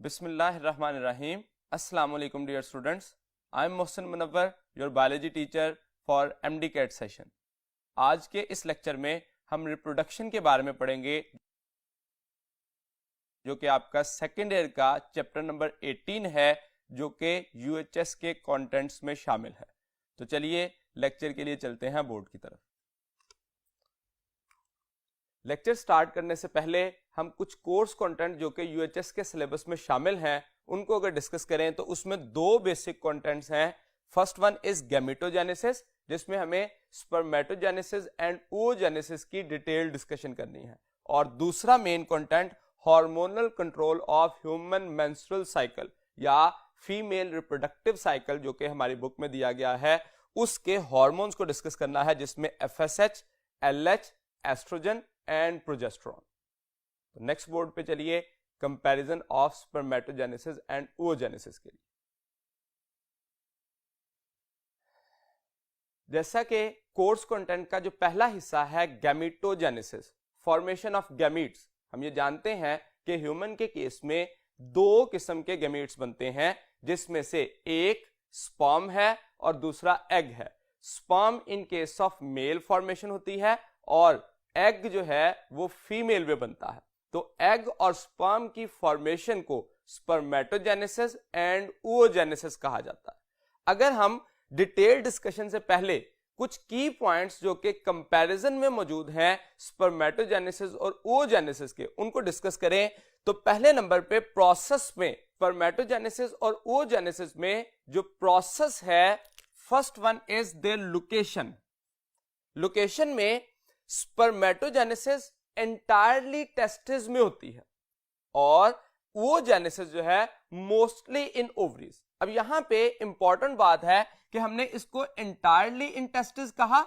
Bismillahirrahmanirrahim. Assalamu alaikum dear students. I am Mohsin Munawwar, your biology teacher for MD CAT session. आज के इस lecture में हम reproduction के बारे में पढ़ेंगे जो कि आपका सेकेंड ईयर का चैप्टर नंबर 18 है जो कि यूएचएस के कंटेंट्स में शामिल है। तो चलिए लेक्चर के लिए चलते हैं बोर्ड की तरफ। लेक्चर स्टार्ट करने से पहले हम कुछ कोर्स कंटेंट जो कि यूएचएस के सिलेबस में शामिल हैं उनको अगर डिस्कस करें तो उसमें दो बेसिक कंटेंट्स हैं। फर्स्ट वन इज गैमेटोजेनेसिस, जिसमें हमें स्पर्मेटोजेनेसिस एंड oogenesis की डिटेल डिस्कशन करनी है, और दूसरा main content hormonal control of human menstrual cycle या फीमेल रिप्रोडक्टिव साइकिल जो कि हमारी बुक में दिया गया है उसके हार्मोन्स को डिस्कस करना है, जिसमें FSH, LH, oestrogen and progesterone. तो नेक्स्ट बोर्ड पे चलिए, comparison of spermatogenesis and oogenesis के लिए। जैसा कि कोर्स कंटेंट का जो पहला हिस्सा है गैमेटोजेनेसिस, फॉर्मेशन ऑफ गैमीट्स, हम ये जानते हैं कि ह्यूमन के केस में दो किस्म के गैमीट्स बनते हैं, जिसमें से एक स्पर्म है और दूसरा एग है। Sperm in case of mail formation होती है और एग जो है वो फीमेल में बनता है। तो एग और स्पर्म की फॉर्मेशन को स्पर्मेटोजेनेसिस एंड oogenesis कहा जाता है। अगर हम डिटेल डिस्कशन से पहले कुछ की पॉइंट्स जो कि कंपैरिजन में मौजूद हैं स्पर्मेटोजेनेसिस और oogenesis के, उनको डिस्कस करें तो पहले नंबर पे प्रोसेस में स्पर्मेटोजेनेसिस और oogenesis में जो प्रोसेस है, first one is their location. Location में स्पर्मेटोजेनेसिस एंटायरली टेस्टिस में होती है और oogenesis जो है मोस्टली इन ओवरीज। अब यहां पे इंपॉर्टेंट बात है कि हमने इसको एंटायरली इन टेस्टिस कहा,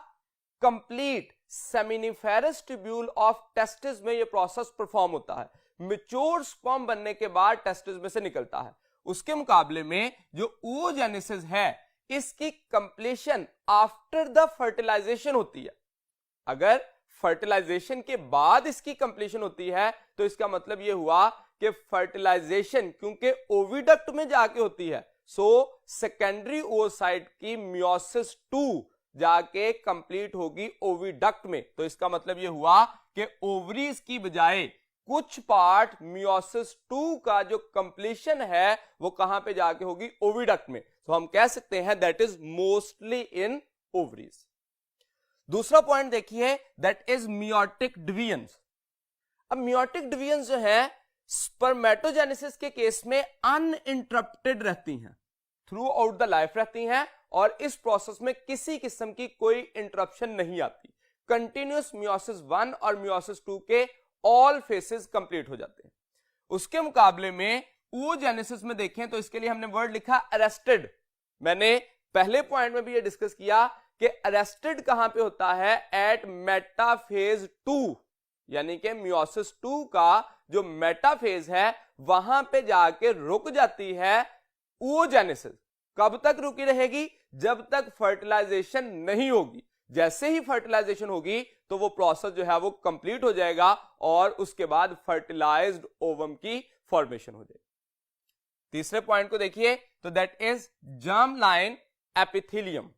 complete seminiferous tubule of testis में ये प्रोसेस परफॉर्म होता है, मैच्योर स्पर्म बनने के बाद टेस्टिस में से निकलता है। उसके मुकाबले में जो oogenesis है इसकी कंप्लीशन आफ्टर द फर्टिलाइजेशन होती है। अगर फर्टिलाइजेशन के बाद इसकी कंप्लीशन होती है तो इसका मतलब यह हुआ कि फर्टिलाइजेशन क्योंकि ओविडक्ट में जाके होती है, सो सेकेंडरी ओसाइट की मियोसिस 2 जाके कंप्लीट होगी ओविडक्ट में। तो इसका मतलब यह हुआ कि ओवरीज की बजाय कुछ पार्ट मियोसिस 2 का जो कंप्लीशन है वो कहां पे जाके होगी, ओविडक्ट में। तो हम कह सकते हैं that is mostly in ovaries. दूसरा पॉइंट देखिए, दैट इज मियोटिक डिवीजन्स। अब मियोटिक डिवीजन्स जो है स्पर्मेटोजेनेसिस के केस में अनइंटरप्टेड रहती हैं, थ्रू आउट द लाइफ रहती हैं और इस प्रोसेस में किसी किस्म की कोई इंटरप्शन नहीं आती। कंटिन्यूअस मियोसिस 1 और मियोसिस 2 के ऑल फेसेस कंप्लीट हो जाते हैं। उसके मुकाबले में oogenesis में देखें तो इसके लिए हमने वर्ड लिखा अरेस्टेड। मैंने पहले पॉइंट में भी ये डिस्कस किया कि अरेस्टेड कहां पे होता है, एट मेटाफेज 2, यानी कि मियोसिस 2 का जो मेटाफेज है वहां पे जाके रुक जाती है oogenesis। कब तक रुकी रहेगी, जब तक फर्टिलाइजेशन नहीं होगी। जैसे ही फर्टिलाइजेशन होगी तो वो प्रोसेस जो है वो कंप्लीट हो जाएगा और उसके बाद फर्टिलाइज्ड ओवम की फॉर्मेशन हो जाएगी। तीसरे पॉइंट को देखिए तो that is germ line epithelium.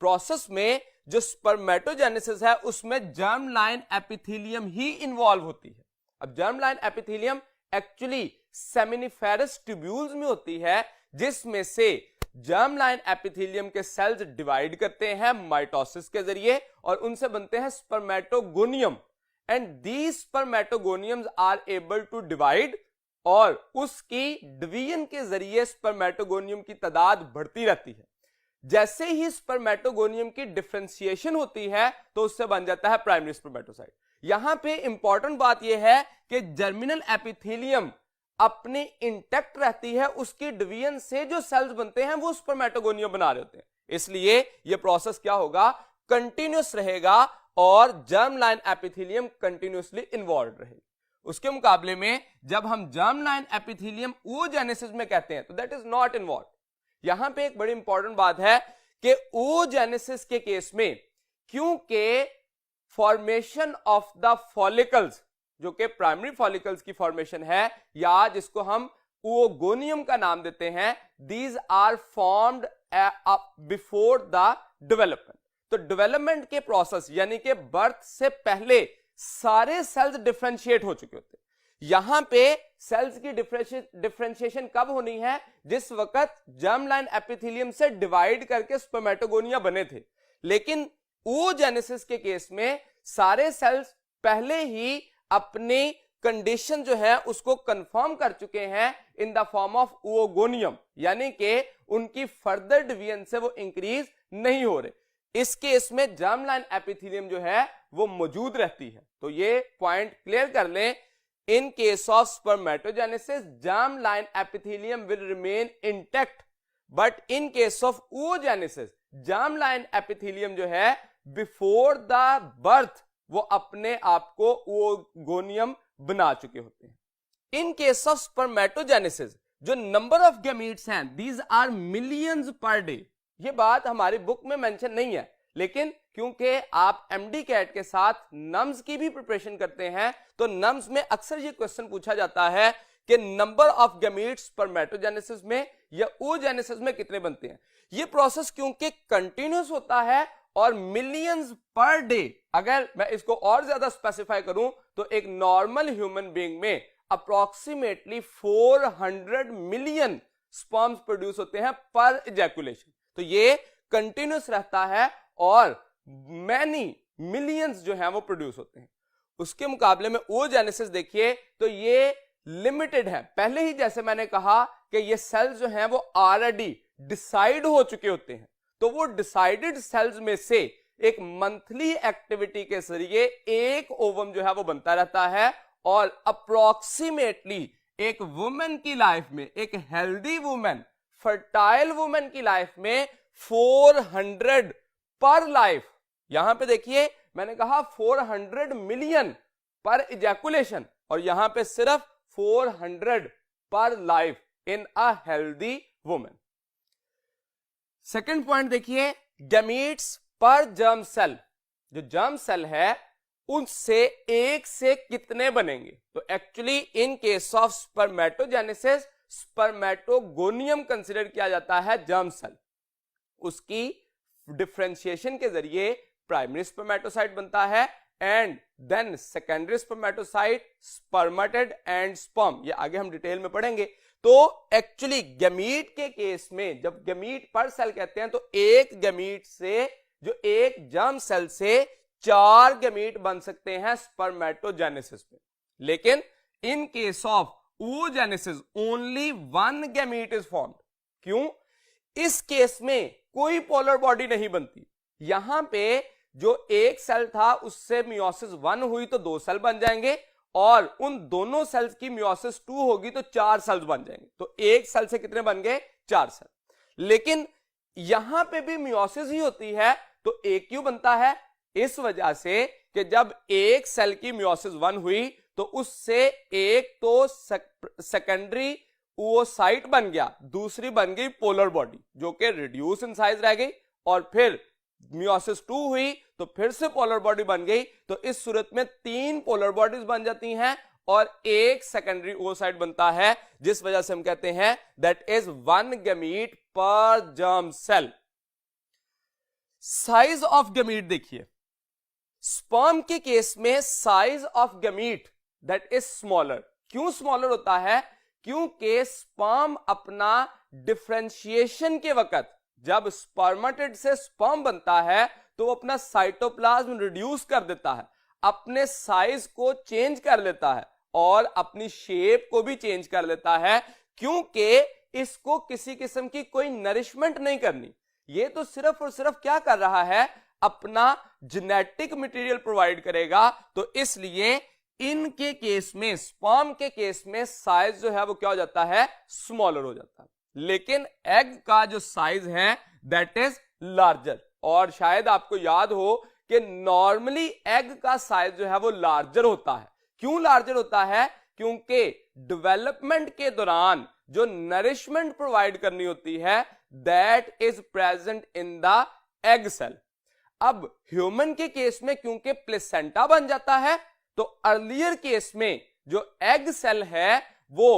Process में जो स्पर्मेटोजेनेसिस है उसमें जर्म लाइन एपिथेलियम ही इन्वॉल्व होती है। अब germ line epithelium actually seminiferous tubules में होती है, जिसमें से जर्म लाइन एपिथेलियम के सेल्स डिवाइड करते हैं माइटोसिस के जरिए और उनसे बनते हैं spermatogonium, and these spermatogoniums are able to divide, और उसकी डिवीजन के जरिए स्पर्मेटोगोनियम की तादाद बढ़ती रहती है। जैसे ही स्पर्मेटोगोनियम की डिफरेंशिएशन होती है तो उससे बन जाता है प्राइमरी स्पर्मेटोसाइट। यहां पे इंपॉर्टेंट बात यह है कि जर्मिनल एपिथेलियम अपनी इंटैक्ट रहती है, उसकी डिवीजन से जो सेल्स बनते हैं वो स्पर्मेटोगोनियम बना रहे होते हैं। इसलिए यह प्रोसेस क्या होगा, कंटिन्यूअस रहेगा और germ line epithelium continuously involve रहेगी। उसके मुकाबले में जब हम जर्म लाइन एपिथेलियम oogenesis में कहते हैं तो दैट इज नॉट इन्वॉल्व। यहां पे एक बड़ी इंपॉर्टेंट बात है कि oogenesis के केस में क्योंकि फॉर्मेशन ऑफ द फॉलिकल्स जो कि प्राइमरी फॉलिकल्स की फॉर्मेशन है, या जिसको हम ओगोनियम का नाम देते हैं। These are formed before the development. तो डेवलपमेंट के प्रोसेस यानी कि बर्थ से पहले सारे सेल्स डिफरेंशिएट हो चुके होते हैं। यहां पे सेल्स की डिफरेंशिएशन कब होनी है? जिस वक्त जर्म लाइन एपिथेलियम से डिवाइड करके स्पर्मेटोगोनिया बने थे। लेकिन oogenesis के केस में सारे सेल्स पहले ही अपनी कंडीशन जो है उसको कंफर्म कर चुके हैं in the form of oogonium, यानी कि उनकी फर्दर डिवीजन से वो इंक्रीज नहीं हो रहे। इस केस में जर्म लाइन एपिथेलियम जो है वो मौजूद रहती है। तो ये पॉइंट क्लियर कर लें। In case of spermatogenesis, germline epithelium will remain intact, but in case of oogenesis, germline epithelium जो है before the birth वो अपने आप को oogoनियम बना चुके होते हैं। In case of spermatogenesis, जो number of gametes हैं, these are millions per day। ये बात हमारी बुक में मेंशन नहीं है, लेकिन क्योंकि आप एमडी कैट के साथ नम्स की भी प्रिपरेशन करते हैं, तो नम्स में अक्सर ये क्वेश्चन पूछा जाता है कि नंबर ऑफ गैमीट्स स्पर्मेटोजेनेसिस में या oogenesis में कितने बनते हैं। ये प्रोसेस क्योंकि कंटिन्यूस होता है और मिलियंस पर डे, अगर मैं इसको और ज्यादा स्पेसिफाई करूं तो एक नॉर्मल ह्यूमन बीइंग में अप्रोक्सीमेटली 400 मिलियन स्पर्म्स प्रोड्यूस होते हैं पर इजैकुलेशन। तो ये कंटिन्यूस रहता है और मैनी मिलियंस जो है वो प्रोड्यूस होते हैं। उसके मुकाबले में oogenesis देखिए तो ये लिमिटेड है। पहले ही जैसे मैंने कहा कि ये सेल्स जो हैं वो ऑलरेडी डिसाइड हो चुके होते हैं, तो वो डिसाइडेड सेल्स में से एक मंथली एक्टिविटी के जरिए एक ओवम जो है वो बनता रहता है और अप्रोक्सीमेटली एक वुमेन की लाइफ में, एक हेल्दी वुमेन, फर्टाइल वुमेन की लाइफ में 400 पर लाइफ, यहां पे देखिए मैंने कहा 400 मिलियन पर इजैकुलेशन और यहां पे सिर्फ 400 पर life in a healthy women. Second point देखिए, गैमीट्स पर जर्म सेल। जो जर्म सेल है उससे एक से कितने बनेंगे? तो actually in case of spermatogenesis spermatogonium consider किया जाता है जर्म सेल। उसकी डिफरेंशिएशन के जरिए प्राइमरी स्पर्मेटोसाइट बनता है and then secondary spermatocyte, spermatid and sperm. ये आगे हम डिटेल में पढ़ेंगे। तो एक्चुअली गैमीट के केस में जब गैमीट पर सेल कहते हैं तो एक गैमीट से, जो एक जर्म सेल से 4 गैमीट बन सकते हैं स्पर्मेटोजेनेसिस में। लेकिन इन case of oogenesis only 1 gamete is formed. क्यों? इस केस में कोई पोलर बॉडी नहीं बनती। यहां पे जो एक सेल था उससे मियोसिस 1 हुई तो 2 सेल बन जाएंगे और उन दोनों सेल्स की मियोसिस 2 होगी तो 4 सेल्स बन जाएंगे। तो एक सेल से कितने बन गए? 4 सेल। लेकिन यहां पे भी मियोसिस ही होती है तो एक क्यों बनता है? इस वजह से कि जब एक सेल की मियोसिस 1 हुई तो उससे एक तो सेकेंडरी oocyte बन गया, दूसरी बन गई पोलर बॉडी जो कि रिड्यूस इन साइज रह गई, और फिर मियोसिस 2 हुई तो फिर से पोलर बॉडी बन गई। तो इस सूरत में 3 पोलर बॉडीज बन जाती हैं और एक सेकेंडरी oocyte बनता है, जिस वजह से हम कहते हैं that is 1 gamete per germ cell. Size of gamete देखिए, स्पर्म के केस में size of gamete that is smaller. क्यों स्मॉलर होता है? क्योंकि स्पर्म अपना डिफरेंशिएशन के वक्त जब स्पर्मेटेड से स्पर्म बनता है तो वो अपना साइटोप्लाज्म रिड्यूस कर देता है, अपने साइज को चेंज कर लेता है और अपनी शेप को भी चेंज कर लेता है, क्योंकि इसको किसी किस्म की कोई नरिशमेंट नहीं करनी। ये तो सिर्फ और सिर्फ क्या कर रहा है? अपना जेनेटिक मटेरियल प्रोवाइड करेगा। तो इसलिए इनके केस में, स्पर्म के केस में साइज जो है वो क्या हो जाता है? स्मॉलर हो जाता है। लेकिन एग का जो साइज है दैट इज लार्जर। और शायद आपको याद हो कि नॉर्मली एग का साइज जो है वो लार्जर होता है। क्यों लार्जर होता है? क्योंकि डेवलपमेंट के दौरान जो नरिशमेंट प्रोवाइड करनी होती है that is present in the egg cell. अब ह्यूमन के केस में क्योंकि प्लेसेंटा बन जाता है तो अर्लियर केस में जो एग सेल है वो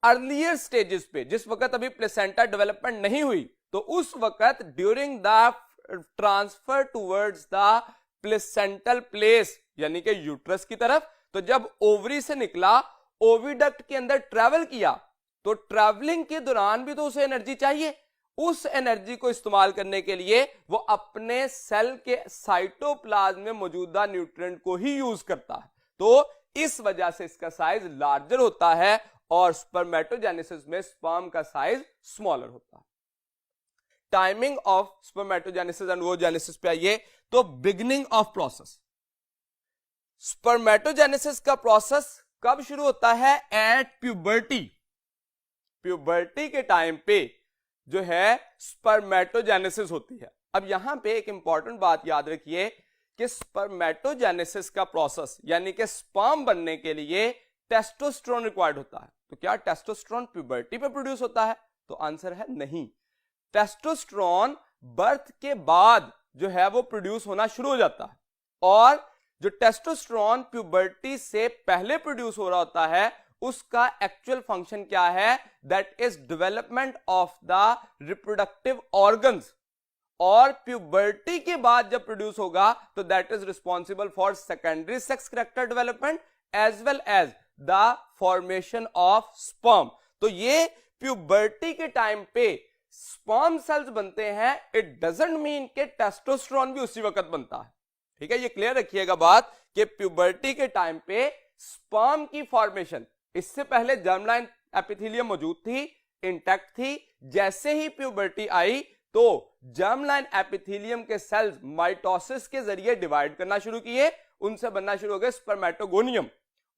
अर्लियर स्टेजेस पे, जिस वक्त अभी प्लेसेंटा डेवलपमेंट नहीं हुई, तो उस वक्त during the transfer towards the placental place यानी कि यूट्रस की तरफ, तो जब ओवरी से निकला, ओविडक्ट के अंदर ट्रेवल किया, तो ट्रैवलिंग के दौरान भी तो उसे एनर्जी चाहिए। उस एनर्जी को इस्तेमाल करने के लिए वो अपने सेल के साइटोप्लाज्म में मौजूदा न्यूट्रिएंट को ही यूज करता है, तो इस वजह से इसका साइज लार्जर होता है और स्पर्मेटोजेनेसिस में स्पर्म का साइज स्मॉलर होता है। टाइमिंग ऑफ स्पर्मेटोजेनेसिस एंड ओवोजेनेसिस पे आइए, तो बिगिनिंग ऑफ प्रोसेस। स्पर्मेटोजेनेसिस का प्रोसेस कब शुरू होता है? At puberty. प्यूबर्टी के टाइम पे जो है स्पर्मेटोजेनेसिस होती है। अब यहां पे एक इंपॉर्टेंट बात याद रखिए कि स्पर्मेटोजेनेसिस का प्रोसेस यानी कि स्पर्म बनने के लिए टेस्टोस्टेरोन रिक्वायर्ड होता है। तो क्या टेस्टोस्टेरोन प्यूबर्टी पे प्रोड्यूस होता है? तो आंसर है नहीं। टेस्टोस्टेरोन बर्थ के बाद जो है वो प्रोड्यूस होना शुरू हो जाता है, और जो टेस्टोस्टेरोन प्यूबर्टी से पहले प्रोड्यूस हो रहा होता है उसका एक्चुअल फंक्शन क्या है? That is development of the reproductive organs, और प्यूबर्टी के बाद जब प्रोड्यूस होगा तो that is responsible for secondary sex character development as well as the formation of sperm. तो ये प्यूबर्टी के टाइम पे स्पर्म सेल्स बनते हैं, इट डजंट मीन कि टेस्टोस्टेरोन भी उसी वक्त बनता है। ठीक है, ये क्लियर रखिएगा बात कि प्यूबर्टी के टाइम पे स्पर्म की फॉर्मेशन, इससे पहले जर्मलाइन एपिथेलियम मौजूद थी, इंटैक्ट थी। जैसे ही प्यूबर्टी आई तो जर्मलाइन एपिथेलियम के सेल्स माइटोसिस के जरिए डिवाइड करना शुरू किए, उनसे बनना शुरू हो गए स्पर्मेटोगोनियम,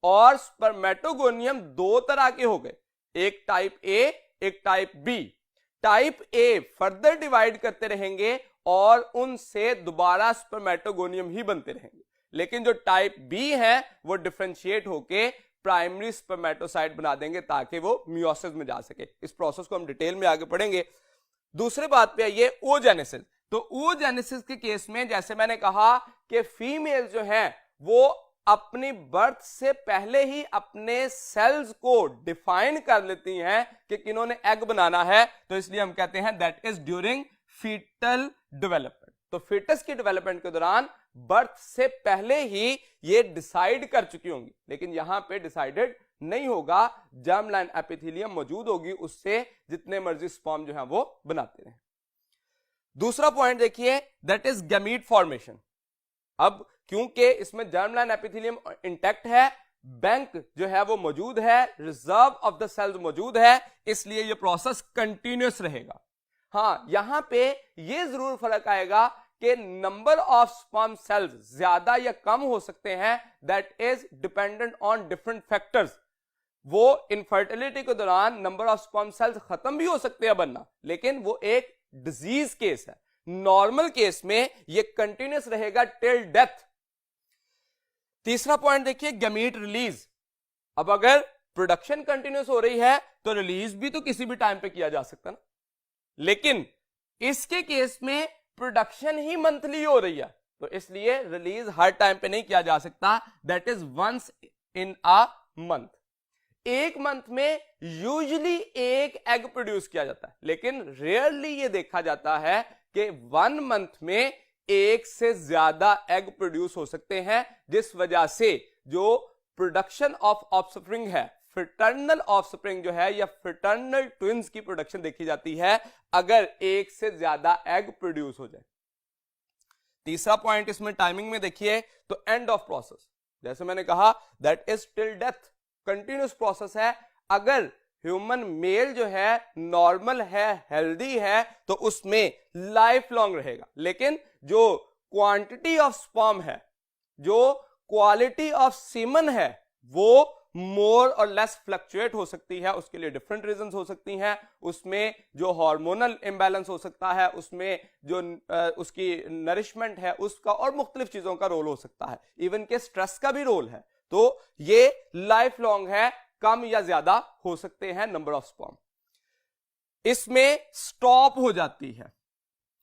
और स्पर्मेटोगोनियम दो तरह के हो गए, एक टाइप ए, एक type B. Type A further divide करते रहेंगे और उनसे दोबारा स्पर्मेटोगोनियम ही बनते रहेंगे, लेकिन जो टाइप बी है वो डिफरेंशिएट होके प्राइमरी स्पर्मेटोसाइट बना देंगे ताकि वो मियोसिस में जा सके। इस प्रोसेस को हम डिटेल में आगे पढ़ेंगे। दूसरी बात पे आइए, ओजेनेसिस। तो ओजेनेसिस के केस में जैसे मैंने कहा कि फीमेल जो है वो अपनी बर्थ से पहले ही अपने सेल्स को डिफाइन कर लेती हैं कि किन्होंने एग बनाना है, तो इसलिए हम कहते हैं that is during fetal development. तो फीटस की डेवलपमेंट के दौरान बर्थ से पहले ही ये डिसाइड कर चुकी होंगी, लेकिन यहां पे डिसाइडेड नहीं होगा, जर्मलाइन एपिथेलियम मौजूद होगी, उससे जितने मर्जी स्पर्म जो है वो बनाते रहे। दूसरा पॉइंट देखिए, दैट इज गैमीट फॉर्मेशन। अब क्योंकि इसमें जर्मलाइन एपिथेलियम इंटैक्ट है, बैंक जो है वो मौजूद है, रिजर्व ऑफ द सेल्स मौजूद है, इसलिए ये प्रोसेस कंटिन्यूअस रहेगा। हाँ, यहां पे ये जरूर फर्क आएगा कि नंबर ऑफ स्पर्म सेल्स ज्यादा या कम हो सकते हैं, that is dependent on different factors. वो इनफर्टिलिटी के दौरान नंबर ऑफ स्पर्म सेल्स खत्म भी हो सकते हैं बनना, लेकिन वो एक डिजीज केस है। नॉर्मल केस में ये कंटिन्यूअस रहेगा टिल डेथ। तीसरा पॉइंट देखिए, गैमीट रिलीज। अब अगर प्रोडक्शन कंटिन्यूअस हो रही है तो रिलीज भी तो किसी भी टाइम पे किया जा सकता ना, लेकिन इसके केस में प्रोडक्शन ही मंथली हो रही है, तो इसलिए रिलीज हर टाइम पे नहीं किया जा सकता, that is once in a month. एक मंथ में यूजुअली एक एग प्रोड्यूस किया जाता है, लेकिन रेयरली ये देखा जाता है कि 1 मंथ में एक से ज्यादा एग प्रोड्यूस हो सकते हैं, जिस वजह से जो प्रोडक्शन ऑफ ऑफस्प्रिंग है, फ्रेटर्नल ऑफस्प्रिंग जो है या फ्रेटर्नल ट्विंस की प्रोडक्शन देखी जाती है अगर एक से ज्यादा एग प्रोड्यूस हो जाए। तीसरा पॉइंट इसमें टाइमिंग में देखिए, तो एंड ऑफ प्रोसेस, जैसे मैंने कहा that is till death, continuous process है। अगर ह्यूमन मेल जो है नॉर्मल है, हेल्दी है, तो उसमें लाइफ लॉन्ग रहेगा, लेकिन जो क्वांटिटी ऑफ स्पर्म है, जो क्वालिटी ऑफ सीमन है, वो मोर और लेस फ्लक्चुएट हो सकती है। उसके लिए डिफरेंट रीजंस हो सकती हैं, उसमें जो हार्मोनल इंबैलेंस हो सकता है, उसमें जो उसकी नरिशमेंट है उसका, और मुख्तलिफ चीजों का रोल हो सकता है, इवन के स्ट्रेस का भी रोल है। तो ये लाइफ लॉन्ग है, कम या ज्यादा हो सकते हैं नंबर ऑफ स्पर्म। इसमें स्टॉप हो जाती है,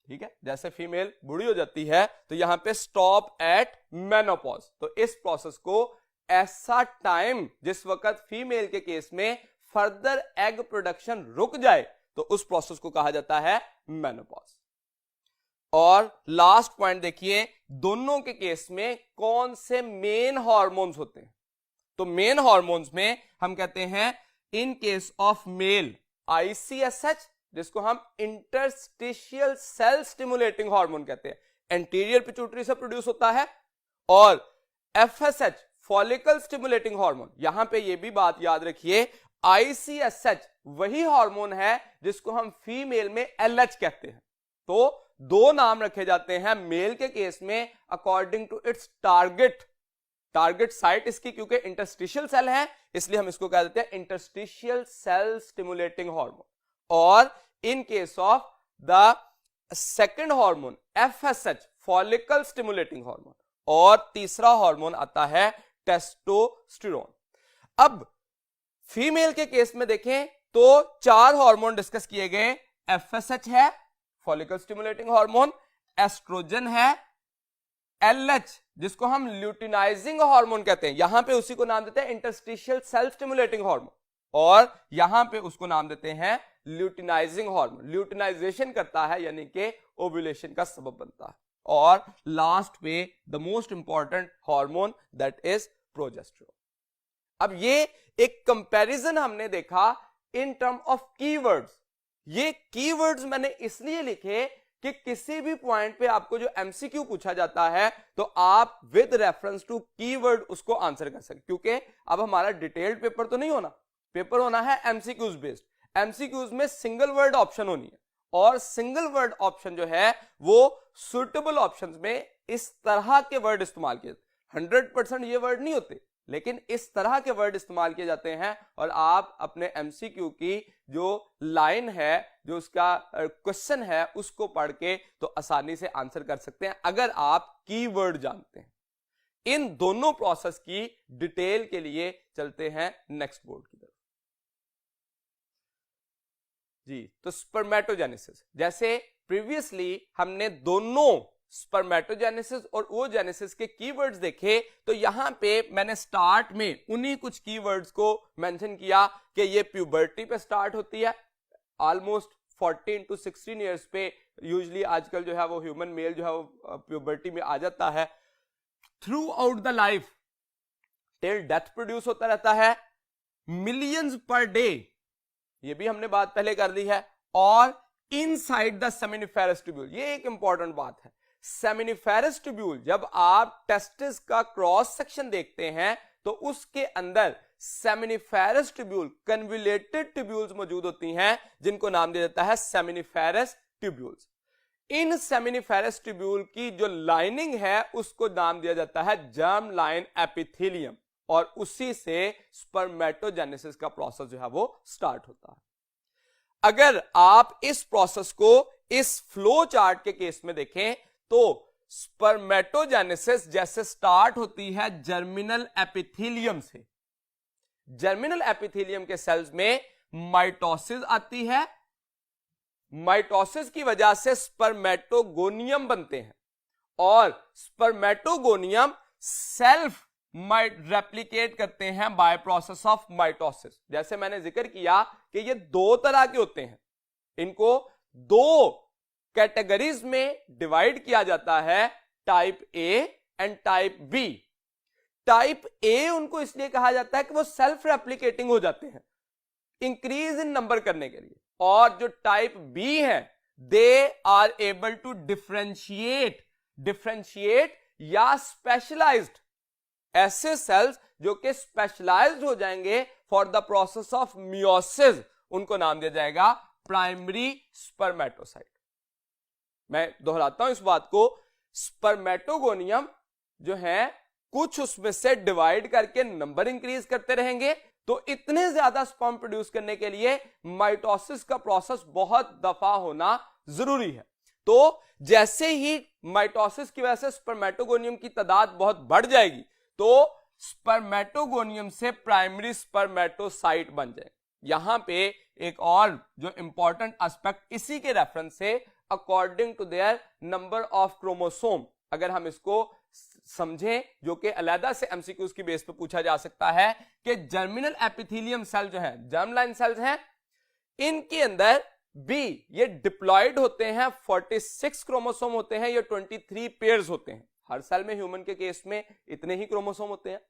ठीक है, जैसे फीमेल बूढ़ी हो जाती है तो यहां पे स्टॉप एट मेनोपॉज। तो इस प्रोसेस को ऐसा टाइम जिस वक्त फीमेल के केस में फर्दर एग प्रोडक्शन रुक जाए तो उस प्रोसेस को कहा जाता है मेनोपॉज। और लास्ट पॉइंट देखिए, दोनों के केस में कौन से मेन हार्मोन्स होते हैं? तो मेन हार्मोन्स में हम कहते हैं इन केस ऑफ मेल ICSH, जिसको हम इंटरस्टिशियल सेल स्टिमुलेटिंग हार्मोन कहते हैं, एंटीरियर पिट्यूटरी से प्रोड्यूस होता है। और FSH फॉलिकल स्टिमुलेटिंग हार्मोन, यहां पे ये भी बात याद रखिए, ICSH वही हार्मोन है जिसको हम फीमेल में LH कहते हैं। तो दो नाम रखे जाते हैं मेल के केस में according to its target site इसकी, क्योंकि इंटरस्टिशियल सेल है इसलिए हम इसको कह देते हैं इंटरस्टिशियल सेल स्टिमुलेटिंग हार्मोन। और in case of the second hormone FSH follicle stimulating hormone, और तीसरा हार्मोन आता है टेस्टोस्टेरोन। अब फीमेल के केस में देखें तो 4 हार्मोन डिस्कस किए गए, FSH है फॉलिकल स्टिमुलेटिंग हार्मोन, एस्ट्रोजन है, LH जिसको हम ल्यूटिनाइजिंग हार्मोन कहते हैं, यहां पे उसी को नाम देते हैं इंटरस्टिशियल सेल स्टिमुलेटिंग हार्मोन, और यहां पे उसको नाम देते हैं ल्यूटिनाइजिंग हार्मोन, ल्यूटिनाइजेशन करता है यानी कि ओव्यूलेशन का सबब बनता है। और लास्ट पे the most important hormone that is progesterone. अब ये एक कंपैरिजन हमने देखा इन टर्म ऑफ कीवर्ड्स। ये कीवर्ड्स मैंने इसलिए लिखे कि किसी भी पॉइंट पे आपको जो एमसीक्यू पूछा जाता है तो आप विद रेफरेंस टू कीवर्ड उसको आंसर कर सके, क्योंकि अब हमारा डिटेल्ड पेपर तो नहीं होना, पेपर होना है एमसीक्यूज बेस्ड। एमसीक्यूज में सिंगल वर्ड ऑप्शन होनी है, और सिंगल वर्ड ऑप्शन जो है वो सुटेबल ऑप्शंस में इस तरह के वर्ड इस्तेमाल किए, 100% ये वर्ड नहीं होते लेकिन इस तरह के वर्ड इस्तेमाल किए जाते हैं, और आप अपने एमसीक्यू की जो लाइन है, जो उसका क्वेश्चन है, उसको पढ़ के तो आसानी से आंसर कर सकते हैं अगर आप कीवर्ड जानते हैं। इन दोनों प्रोसेस की डिटेल के लिए चलते हैं नेक्स्ट बोर्ड की तरफ। जी, तो स्पर्मेटोजेनेसिस, जैसे प्रीवियसली हमने दोनों स्पर्मेटोजेनेसिस और ओजेनेसिस के कीवर्ड्स देखे, तो यहां पे मैंने स्टार्ट में उन्हीं कुछ कीवर्ड्स को मेंशन किया कि ये प्यूबर्टी पे स्टार्ट होती है, ऑलमोस्ट 14 to 16 इयर्स पे यूजुअली आजकल जो है वो ह्यूमन मेल जो है वो प्यूबर्टी में आ जाता है, through out the life till death produce होता रहता है, मिलियंस पर डे, ये भी हमने बात पहले कर दी है। और इनसाइड द सेमिनिफेरस ट्यूब्यूल, ये एक इंपॉर्टेंट बात है, सेमिनिफेरस ट्यूब्यूल, जब आप टेस्टिस का क्रॉस सेक्शन देखते हैं तो उसके अंदर सेमिनिफेरस ट्यूब्यूल, कन्वोल्यूटेड ट्यूब्यूल्स मौजूद होती हैं जिनको नाम दिया जाता है सेमिनिफेरस ट्यूब्यूल्स। इन सेमिनिफेरस ट्यूब्यूल की जो लाइनिंग है उसको नाम दिया जाता है जर्म लाइन एपिथेलियम, और उसी से स्पर्मेटोजेनेसिस का प्रोसेस जो है वो स्टार्ट होता है। अगर आप इस प्रोसेस को इस फ्लो चार्ट के केस में देखें तो स्पर्मेटोजेनेसिस जैसे स्टार्ट होती है जर्मिनल एपिथेलियम से, जर्मिनल एपिथेलियम के सेल्स में माइटोसिस आती है, माइटोसिस की वजह से स्पर्मेटोगोनियम बनते हैं, और स्पर्मेटोगोनियम सेल्फ रेप्लिकेट करते हैं बाय प्रोसेस ऑफ माइटोसिस। जैसे मैंने जिक्र किया कि ये दो तरह के होते हैं, इनको दो कैटेगरीज में डिवाइड किया जाता है, type A and type B. Type A उनको इसलिए कहा जाता है कि वो सेल्फ रेप्लिकेटिंग हो जाते हैं इंक्रीज इन नंबर करने के लिए, और जो टाइप बी है they are able to differentiate या स्पेशलाइज्ड, ऐसे सेल्स जो कि स्पेशलाइज्ड हो जाएंगे for the process of meiosis, उनको नाम दिया जाएगा प्राइमरी स्पर्मेटोसाइट। मैं दोहराता हूं इस बात को, स्पर्मेटोगोनियम जो है कुछ उसमें से डिवाइड करके नंबर इंक्रीज करते रहेंगे, तो इतने ज्यादा स्पर्म प्रोड्यूस करने के लिए माइटोसिस का प्रोसेस बहुत दफा होना जरूरी है। तो जैसे ही माइटोसिस की वजह से स्पर्मेटोगोनियम की तादाद बहुत बढ़ जाएगी तो स्पर्मेटोगोनियम से प्राइमरी स्पर्मेटोसाइट बन जाए। यहां पे एक और जो इंपॉर्टेंट एस्पेक्ट इसी के रेफरेंस से, according to their number of chromosome, अगर हम इसको समझें, जो कि अलग से एमसीक्यूज की बेस पे पूछा जा सकता है, कि जर्मिनल एपिथेलियम सेल जो है, जर्म लाइन सेल्स हैं, इनके अंदर भी ये डिप्लॉयड होते हैं, 46 क्रोमोसोम होते हैं, ये 23 पेयर्स होते हैं। हर सेल में ह्यूमन के केस में इतने ही क्रोमोसोम होते हैं।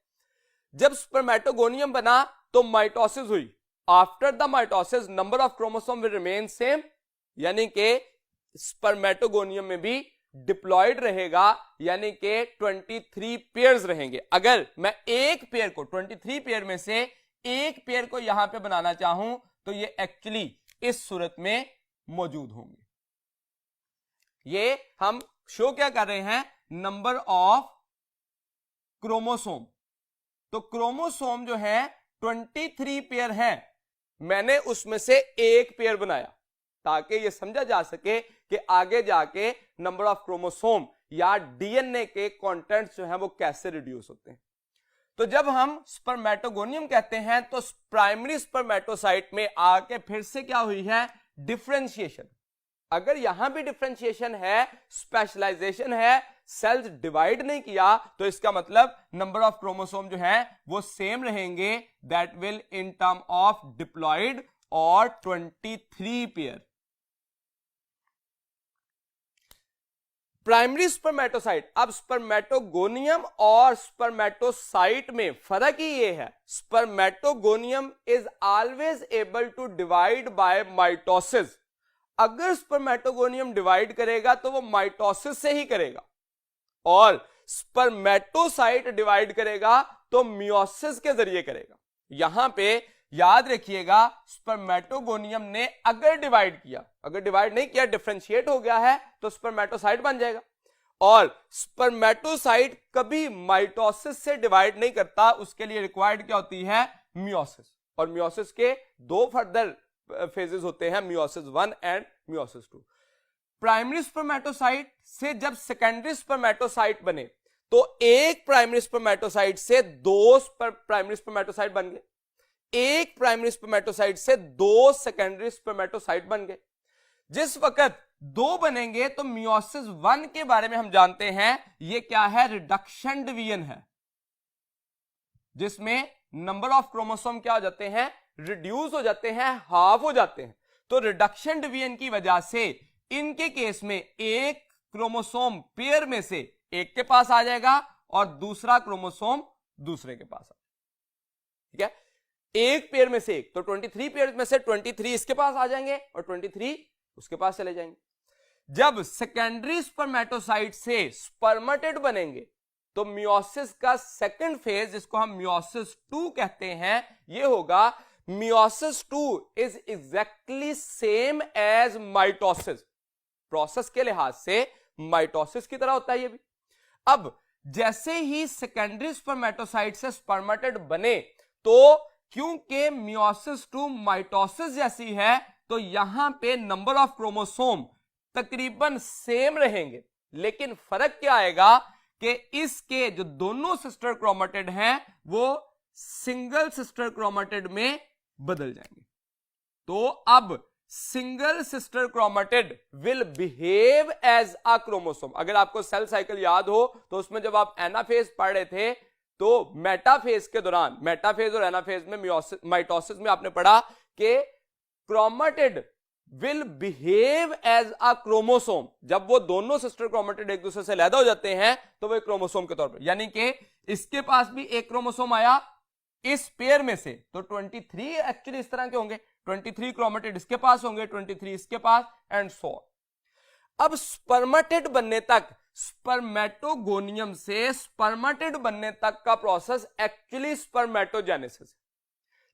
जब स्पर्मेटोगोनियम बना तो माइटोसिस हुई। After the mitosis number of chromosome will remain same, यानी कि स्पर्मेटोगोनियम में भी डिप्लॉयड रहेगा, यानी कि 23 पेयर्स रहेंगे। अगर मैं एक पेयर को 23 पेयर में से एक पेयर को यहां पे बनाना चाहूं तो ये एक्चुअली इस सूरत में मौजूद होंगे। ये हम शो क्या कर रहे हैं, नंबर ऑफ क्रोमोसोम। तो क्रोमोसोम जो है 23 पेयर है, मैंने उसमें से एक पेयर बनाया ताकि यह समझा जा सके कि आगे जाके नंबर ऑफ क्रोमोसोम या डीएनए के कंटेंट्स जो है वो कैसे रिड्यूस होते हैं। तो जब हम स्पर्मेटोगोनियम कहते हैं तो प्राइमरी स्पर्मेटोसाइट में आके फिर से क्या हुई है, डिफरेंशिएशन। अगर यहां भी डिफरेंशिएशन है, स्पेशलाइजेशन है, सेल्स डिवाइड नहीं किया, तो इसका मतलब नंबर ऑफ क्रोमोसोम जो है वो सेम रहेंगे, that will in term of diploid और 23 पेयर। प्राइमरी स्पर्मेटोसाइट, अब स्पर्मेटोगोनियम और स्पर्मेटोसाइट में फर्क ही ये है, spermatogonium is always able to divide by mitosis. अगर स्पर्मेटोगोनियम डिवाइड करेगा तो वो माइटोसिस से ही करेगा, और स्पर्मेटोसाइट डिवाइड करेगा तो मियोसिस के जरिए करेगा। यहां पे याद रखिएगा, स्पर्मेटोगोनियम ने अगर डिवाइड किया, अगर डिवाइड नहीं किया, डिफरेंशिएट हो गया है, तो स्पर्मेटोसाइट बन जाएगा। और स्पर्मेटोसाइट कभी माइटोसिस से डिवाइड नहीं करता, उसके लिए रिक्वायर्ड क्या होती है, मियोसिस। और मियोसिस के दो फर्दर फेजेस होते हैं, meiosis 1 and meiosis 2। Primary spermatocyte से जब सेकेंडरी स्पर्मेटोसाइट बने तो एक प्राइमरी स्पर्मेटोसाइट से दो प्राइमरी स्पर्मेटोसाइट बन गए, एक प्राइमरी स्पर्मेटोसाइट से दो सेकेंडरी स्पर्मेटोसाइट बन गए। जिस वक्त दो बनेंगे तो मियोसिस 1 के बारे में हम जानते हैं, ये क्या है, रिडक्शन डिवीजन है, जिसमें नंबर ऑफ क्रोमोसोम क्या हो जाते हैं, रिड्यूस हो जाते हैं, हाफ हो जाते हैं। तो रिडक्शन डिवीजन की वजह से इनके केस में एक क्रोमोसोम पेयर में से एक के पास आ जाएगा और दूसरा क्रोमोसोम दूसरे के पास आ जाएगा। ठीक है, एक पेयर में से एक, तो 23 पेयर में से 23 इसके पास आ जाएंगे और 23 उसके पास चले जाएंगे। जब सेकेंडरी स्पर्मेटोसाइट से स्पर्मेटेड बनेंगे तो मियोसिस का सेकंड फेज, जिसको हम मियोसिस 2 कहते हैं, ये होगा meiosis 2 is exactly same as mitosis. Process के लिहाज से माइटोसिस की तरह होता है ये भी। अब जैसे ही सेकेंडरी स्पर्मेटोसाइट से स्पर्मेटेड बने, तो क्योंकि मियोसिस 2 माइटोसिस जैसी है, तो यहां पे नंबर ऑफ क्रोमोसोम तकरीबन सेम रहेंगे, लेकिन फर्क क्या आएगा कि इसके जो दोनों सिस्टर क्रोमेटिड हैं वो सिंगल सिस्टर क्रोमेटिड में बदल जाएंगे। तो अब single sister chromatid will behave as a chromosome. अगर आपको सेल साइकिल याद हो तो उसमें जब आप एनाफेज पढ़ रहे थे तो मेटाफेज के दौरान, मेटाफेज और एनाफेज में माइटोसिस में आपने पढ़ा कि chromatid will behave as a chromosome. जब वो दोनों सिस्टर क्रोमेटिड एक दूसरे से अलग हो जाते हैं तो वो एक क्रोमोसोम के तौर पर, यानी कि इसके पास भी एक क्रोमोसोम आया इस पेयर में से, तो 23 एक्चुअली इस तरह के होंगे, 23 क्रोमेटिड इसके पास होंगे, 23 इसके पास, एंड सो ऑन। अब स्पर्मेटेड बनने तक, स्पर्मेटोगोनियम से स्पर्मेटेड बनने तक का प्रोसेस एक्चुअली स्पर्मेटोजेनेसिस।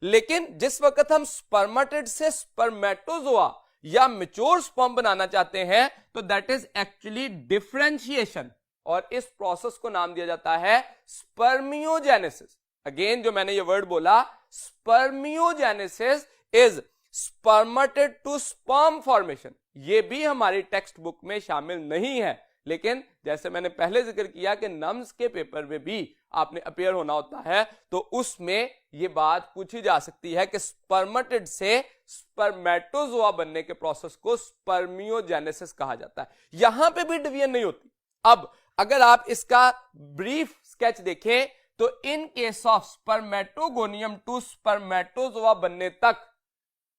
लेकिन जिस वक्त हम स्पर्मेटेड से स्पर्मेटोजोआ या मैच्योर स्पर्म बनाना चाहते हैं तो दैट इज एक्चुअली डिफरेंशिएशन, और इस प्रोसेस को नाम दिया जाता है स्पर्मियोजेनेसिस। अगेन जो मैंने ये वर्ड बोला, spermiogenesis is spermatid to sperm formation. ये भी हमारी टेक्स्ट बुक में शामिल नहीं है, लेकिन जैसे मैंने पहले जिक्र किया कि नम्स के पेपर में भी आपने अपेयर होना होता है, तो उसमें यह बात पूछी जा सकती है कि स्पर्मेटेड से स्पर्मेटोजोआ बनने के प्रोसेस को स्पर्मियोजेनेसिस कहा जाता है। यहां पे भी डिवीजन नहीं होती। अब अगर आप इसका ब्रीफ स्केच देखें तो in case of spermatogonium to spermatozoa बनने तक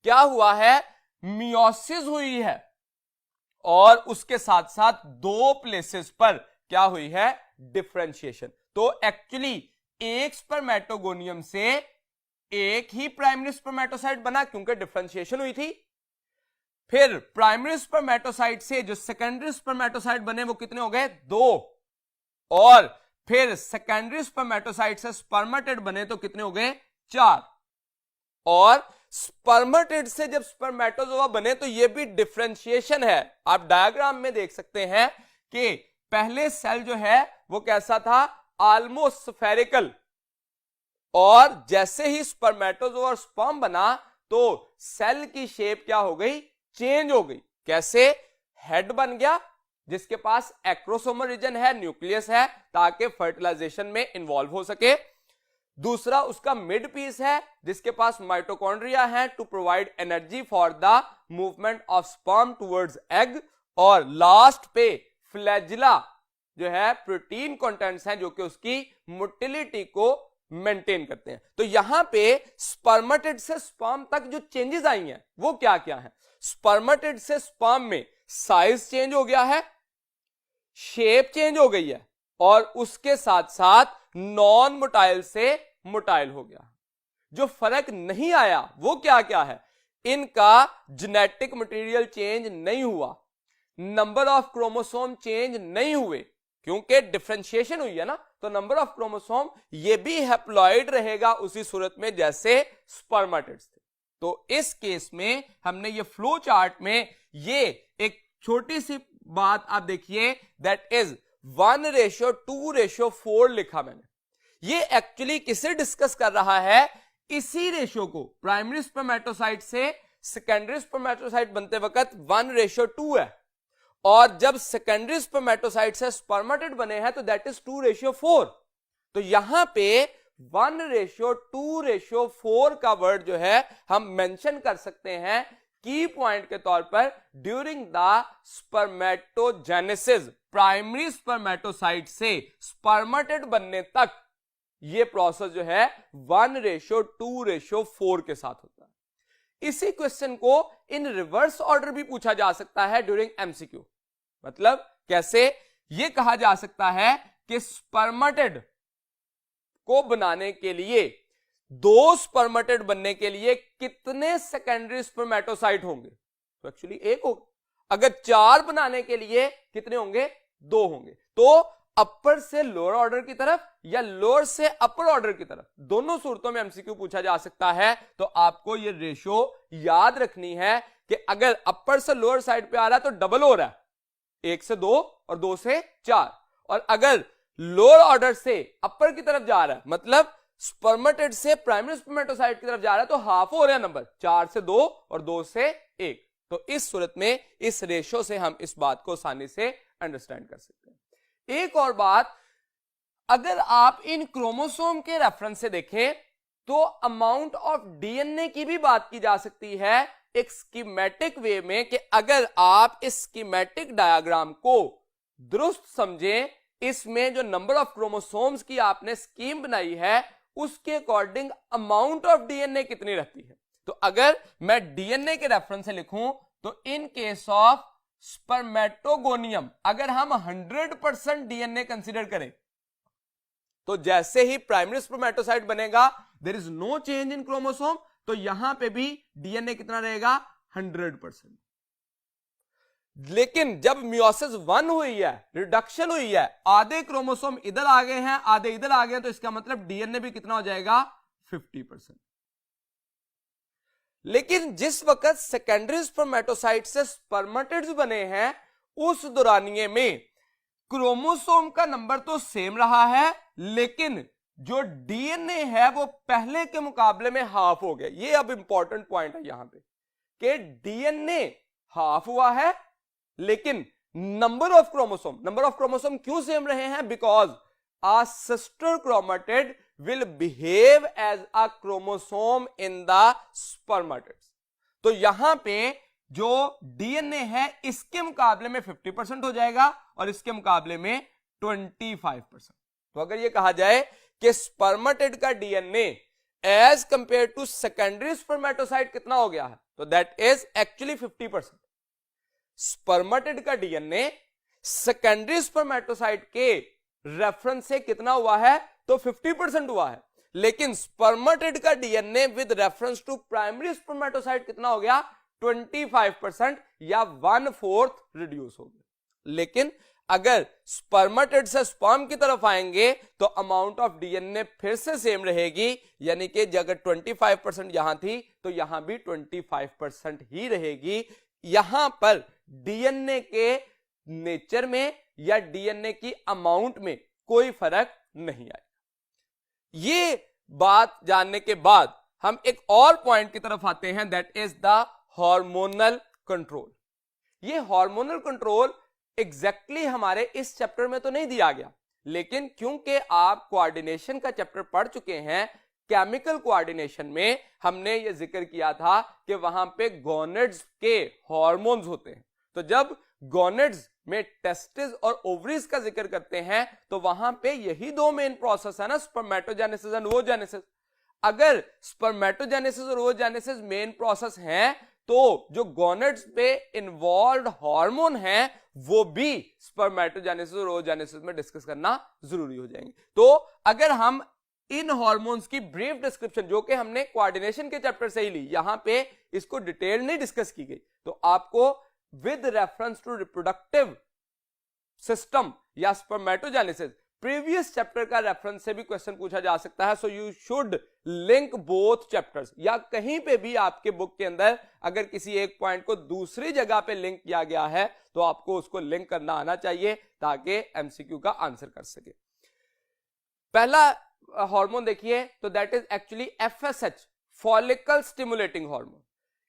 क्या हुआ है, मियोसिस हुई है और उसके साथ साथ दो प्लेसेस पर क्या हुई है, डिफरेंशिएशन। तो एक्चुअली एक स्पर्मेटोगोनियम से एक ही प्राइमरी स्पर्मेटोसाइट बना क्योंकि डिफरेंशिएशन हुई थी। फिर प्राइमरी स्पर्मेटोसाइट से जो सेकेंडरी स्पर्मेटोसाइट बने वो कितने हो गए, दो। और फिर सेकेंडरी स्पर्मेटोसाइट से स्पर्मेटिड बने तो कितने हो गए, चार। और स्पर्मेटिड से जब स्पर्मेटोजोआ बने तो ये भी डिफरेंशिएशन है। आप डायग्राम में देख सकते हैं कि पहले सेल जो है वो कैसा था, ऑलमोस्ट स्फेरिकल, और जैसे ही स्पर्मेटोजोआ और स्पर्म बना तो सेल की शेप क्या हो गई, चेंज हो गई। कैसे, हेड बन गया जिसके पास एक्रोसोमल रीजन है, न्यूक्लियस है, ताकि फर्टिलाइजेशन में इन्वॉल्व हो सके। दूसरा उसका मिड पीस है जिसके पास माइटोकॉन्ड्रिया है to provide energy for the movement of sperm towards egg. और लास्ट पे फ्लैजिला जो है प्रोटीन कंटेंट्स हैं जो कि उसकी मोटिलिटी को मेंटेन करते हैं। तो यहां पे स्पर्मेटिड से स्पर्म तक जो चेंजेस आई हैं वो क्या क्या है, स्पर्मेटिड से स्पर्म में साइज चेंज हो गया है, शेप चेंज हो गई है, और उसके साथ साथ नॉन मोटाइल से मोटाइल हो गया। जो फर्क नहीं आया वो क्या क्या है, इनका जेनेटिक मटेरियल चेंज नहीं हुआ, नंबर ऑफ क्रोमोसोम चेंज नहीं हुए क्योंकि डिफरेंशिएशन हुई है ना, तो नंबर ऑफ क्रोमोसोम ये भी हैप्लॉइड रहेगा उसी सूरत में जैसे स्पर्मेटिड्स थे। तो इस केस में हमने ये फ्लो चार्ट में ये एक छोटी सी बात आप देखिए, दैट इज 1:2:4 लिखा मैंने। ये एक्चुअली किसे डिस्कस कर रहा है, इसी रेशियो को, प्राइमरी स्पर्मेटोसाइट से सेकेंडरी स्पर्मेटोसाइट बनते वक्त 1:2 है, और जब सेकेंडरी स्पर्मेटोसाइट से स्पर्मेटिड बने हैं तो दैट इज 2:4। तो यहां पे 1:2:4 का वर्ड जो है हम मेंशन कर सकते हैं की पॉइंट के तौर पर during the spermatogenesis. Primary spermatocyte से स्पर्मेटिड बनने तक ये प्रोसेस जो है 1:2:4 के साथ होता है। इसी क्वेश्चन को इन रिवर्स ऑर्डर भी पूछा जा सकता है ड्यूरिंग एमसीक्यू। मतलब कैसे, ये कहा जा सकता है कि स्पर्मेटिड को बनाने के लिए, दो स्पर्मेटिड बनने के लिए कितने सेकेंडरी स्पर्मेटोसाइट होंगे, तो एक्चुअली एक होगा। अगर चार बनाने के लिए कितने होंगे, दो होंगे। तो अपर से लोअर ऑर्डर की तरफ या लोअर से अपर ऑर्डर की तरफ, दोनों सूरतों में एमसीक्यू पूछा जा सकता है। तो आपको ये रेशियो याद रखनी है कि अगर अपर से लोअर साइड पे आ रहा है तो डबल हो रहा है, 1 से 2 और 2 से 4, और अगर लोअर ऑर्डर से अपर की तरफ जा रहा है, मतलब स्पर्मेटिड से प्राइमरी स्पर्मेटोसाइट की तरफ जा रहा है, तो हाफ हो रहा है नंबर, 4 से 2 और 2 से 1। तो इस सूरत में इस रेशियो से हम इस बात को आसानी से अंडरस्टैंड कर सकते हैं। एक और बात, अगर आप इन क्रोमोसोम के रेफरेंस से देखें तो अमाउंट ऑफ डीएनए की भी बात की जा सकती है एक स्कीमेटिक वे में, कि अगर आप इस स्कीमेटिक डायग्राम को दुरुस्त समझें, इसमें जो नंबर ऑफ क्रोमोसोम्स की आपने स्कीम बनाई है उसके अकॉर्डिंग अमाउंट ऑफ डीएनए कितनी रहती है। तो अगर मैं डीएनए के रेफरेंस से लिखूं तो इन केस ऑफ स्पर्मेटोगोनियम अगर हम 100% डीएनए कंसीडर करें तो जैसे ही प्राइमरी स्पर्मेटोसाइट बनेगा there is no change in chromosome, तो यहां पे भी डीएनए कितना रहेगा, 100%। लेकिन जब मियोसिस 1 हुई है, रिडक्शन हुई है, आधे क्रोमोसोम इधर आ गए हैं, आधे इधर आ गए हैं, तो इसका मतलब डीएनए भी कितना हो जाएगा, 50%। लेकिन जिस वक्त सेकेंडरी स्पर्मेटोसाइट से स्पर्मेटिड्स बने हैं उस दौरानिए में क्रोमोसोम का नंबर तो सेम रहा है, लेकिन जो डीएनए है वो पहले के मुकाबले में हाफ हो गया। ये अब इंपॉर्टेंट पॉइंट है यहां पे कि डीएनए हाफ हुआ है, लेकिन नंबर ऑफ क्रोमोसोम क्यों सेम रहे हैं, because a sister chromatid will behave as a chromosome in the spermatids। तो यहां पे जो डीएनए है इसके मुकाबले में 50% हो जाएगा और इसके मुकाबले में 25%। तो अगर ये कहा जाए कि स्पर्मेटिड का DNA as compare to secondary spermatocyte कितना हो गया है, तो दैट इज एक्चुअली 50%। स्पर्मेटिड का डीएनए सेकेंडरी स्पर्मेटोसाइट के रेफरेंस से कितना हुआ है, तो 50% हुआ है। लेकिन स्पर्मेटिड का DNA with reference to primary spermatocyte कितना हो गया, 25% या 1/4 रिड्यूस हो गया। लेकिन अगर स्पर्मेटिड से स्पर्म की तरफ आएंगे तो अमाउंट ऑफ डीएनए फिर से सेम रहेगी, यानी कि अगर 25% यहां थी तो यहां भी 25% ही रहेगी। यहां पर डीएनए के नेचर में या डीएनए की अमाउंट में कोई फर्क नहीं आएगा। ये बात जानने के बाद हम एक और पॉइंट की तरफ आते हैं, that is the hormonal control. ये हार्मोनल कंट्रोल एग्जैक्टली हमारे इस चैप्टर में तो नहीं दिया गया, लेकिन क्योंकि आप कोऑर्डिनेशन का चैप्टर पढ़ चुके हैं, केमिकल कोऑर्डिनेशन में हमने ये जिक्र किया था कि वहां पे गोनेड्स के हार्मोन्स होते हैं। तो जब गोनेड्स में टेस्टिस और ओवरीज का जिक्र करते हैं तो वहां पे यही दो मेन प्रोसेस है ना, स्पर्मेटोजेनेसिस एंड ओवोजेनेसिस। अगर स्पर्मेटोजेनेसिस और ओवोजेनेसिस मेन प्रोसेस हैं तो जो गोनेड्स पे इन्वॉल्व हार्मोन हैं वो भी स्पर्मेटोजेनेसिस और ओवोजेनेसिस में डिस्कस करना जरूरी हो जाएंगे। तो अगर हम इन हार्मोन्स की ब्रीफ डिस्क्रिप्शन जो कि हमने कोऑर्डिनेशन के चैप्टर से ही ली, यहां पे इसको डिटेल नहीं डिस्कस की गई, तो आपको with reference to reproductive system या स्पर्मेटोजेनेसिस प्रीवियस चैप्टर का रेफरेंस से भी क्वेश्चन पूछा जा सकता है। So you should link both chapters, या कहीं पे भी आपके बुक के अंदर अगर किसी एक पॉइंट को दूसरी जगह पे लिंक किया गया है तो आपको उसको लिंक करना आना चाहिए ताकि एमसीक्यू का आंसर कर सके। पहला हार्मोन देखिए, तो that is actually FSH, follicle stimulating hormone.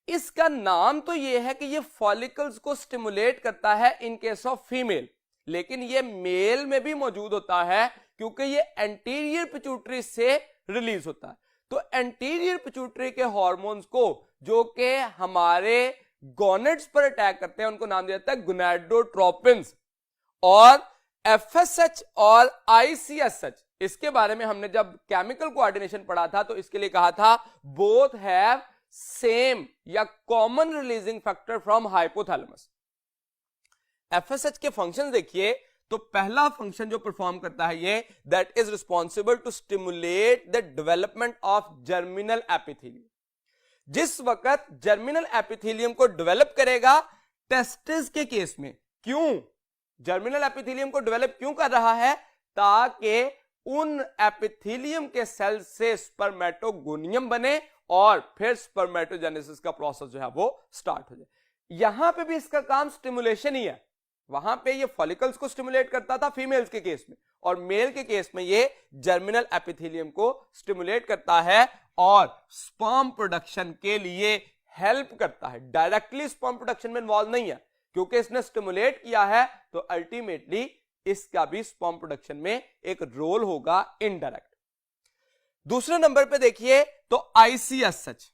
इसका नाम तो यह है कि ये फॉलिकल्स को स्टिमुलेट करता है इन केस ऑफ फीमेल, लेकिन ये मेल में भी मौजूद होता है क्योंकि ये एंटीरियर पिट्यूटरी से रिलीज होता है। तो एंटीरियर पिट्यूटरी के हार्मोन्स को जो कि हमारे गोनेड्स पर अटैक करते हैं उनको नाम दिया जाता है गोनाडोट्रोपिन्स। और एफएसएच और आईसीएसएच, इसके बारे में हमने जब केमिकल कोऑर्डिनेशन पढ़ा था तो इसके लिए कहा था बोथ हैव सेम या common releasing factor from hypothalamus. FSH के फंक्शन देखिए, तो पहला फंक्शन जो परफॉर्म करता है ये, that is responsible to stimulate the development of germinal epithelium. जिस वक्त जर्मिनल एपिथेलियम को डेवलप करेगा टेस्टिस के केस में, क्यों जर्मिनल एपिथेलियम को डेवलप क्यों कर रहा है, ताकि उन एपिथेलियम के सेल से स्पर्मेटोगोनियम बने और फिर स्पर्मेटोजेनेसिस का प्रोसेस जो है वो स्टार्ट हो जाए। यहां पे भी इसका काम स्टिमुलेशन ही है। वहां पे ये फॉलिकल्स को स्टिमुलेट करता था फीमेल्स के केस में, और मेल के केस में ये जर्मिनल एपिथेलियम को स्टिमुलेट करता है और स्पर्म प्रोडक्शन के लिए हेल्प करता है। डायरेक्टली स्पर्म प्रोडक्शन में इन्वॉल्व नहीं है, क्योंकि इसने स्टिमुलेट किया है तो अल्टीमेटली इसका भी स्पर्म प्रोडक्शन में एक रोल होगा इनडायरेक्ट। दूसरे नंबर पे देखिए तो आईसीएसएच,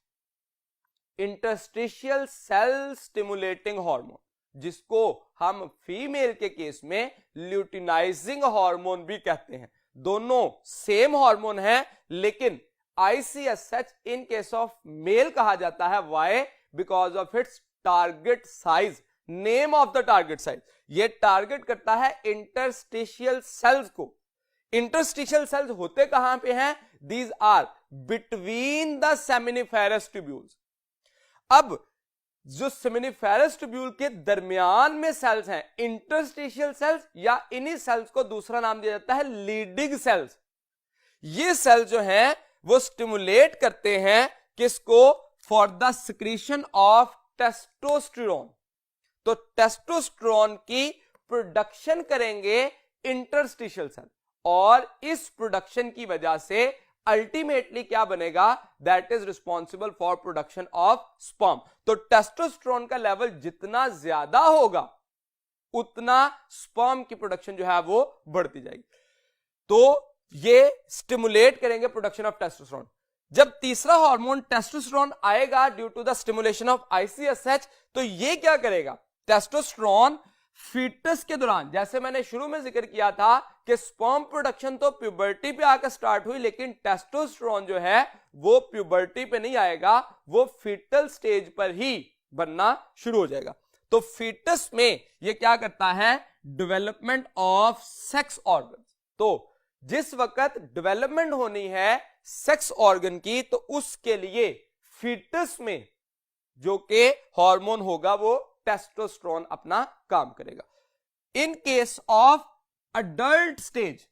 इंटरस्टिशियल सेल स्टिमुलेटिंग हार्मोन, जिसको हम फीमेल के केस में ल्यूटिनाइजिंग हार्मोन भी कहते हैं। दोनों सेम हार्मोन है, लेकिन ICSH in case of male कहा जाता है। Why? Because of its target size, name of the target size. ये टारगेट करता है इंटरस्टिशियल सेल्स को। इंटरस्टिशियल सेल्स होते कहां पे हैं? These are between the seminiferous tubules. अब जो सेमिनिफेरस ट्यूब्यूल के दरमियान में सेल्स हैं, इंटरस्टिशियल सेल्स, या इन्हीं सेल्स को दूसरा नाम दिया जाता है लीडिंग सेल्स। ये सेल्स जो हैं वो स्टिमुलेट करते हैं किसको? For the secretion of testosterone. तो टेस्टोस्टेरोन की प्रोडक्शन करेंगे इंटरस्टिशियल सेल, और इस प्रोडक्शन की वजह से अल्टीमेटली क्या बनेगा? That is responsible for production of sperm. तो टेस्टोस्टेरोन का लेवल जितना ज्यादा होगा उतना स्पर्म की प्रोडक्शन जो है वो बढ़ती जाएगी। तो ये स्टिमुलेट करेंगे प्रोडक्शन ऑफ टेस्टोस्टेरोन। जब तीसरा हार्मोन टेस्टोस्टेरोन आएगा due to the stimulation of ICSH, तो ये क्या करेगा? टेस्टोस्टेरोन फीटस के दौरान, जैसे मैंने शुरू में जिक्र किया था कि स्पर्म प्रोडक्शन तो प्यूबर्टी पे आकर स्टार्ट हुई, लेकिन टेस्टोस्टेरोन जो है वो प्यूबर्टी पे नहीं आएगा, वो फीटल स्टेज पर ही बनना शुरू हो जाएगा। तो फीटस में ये क्या करता है, डेवलपमेंट ऑफ सेक्स ऑर्गन। तो जिस वक्त डेवलपमेंट होनी है सेक्स ऑर्गन की, तो उसके लिए फीटस में जो कि हार्मोन होगा वो टेस्टोस्टेरोन अपना काम करेगा। इन case of adult stage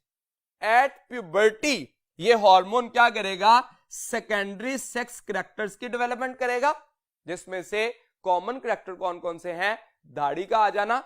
at puberty, ये हार्मोन क्या करेगा, सेकेंडरी सेक्स कैरेक्टर्स की डेवलपमेंट करेगा, जिसमें से कॉमन कैरेक्टर कौन कौन से हैं, दाढ़ी का आ जाना,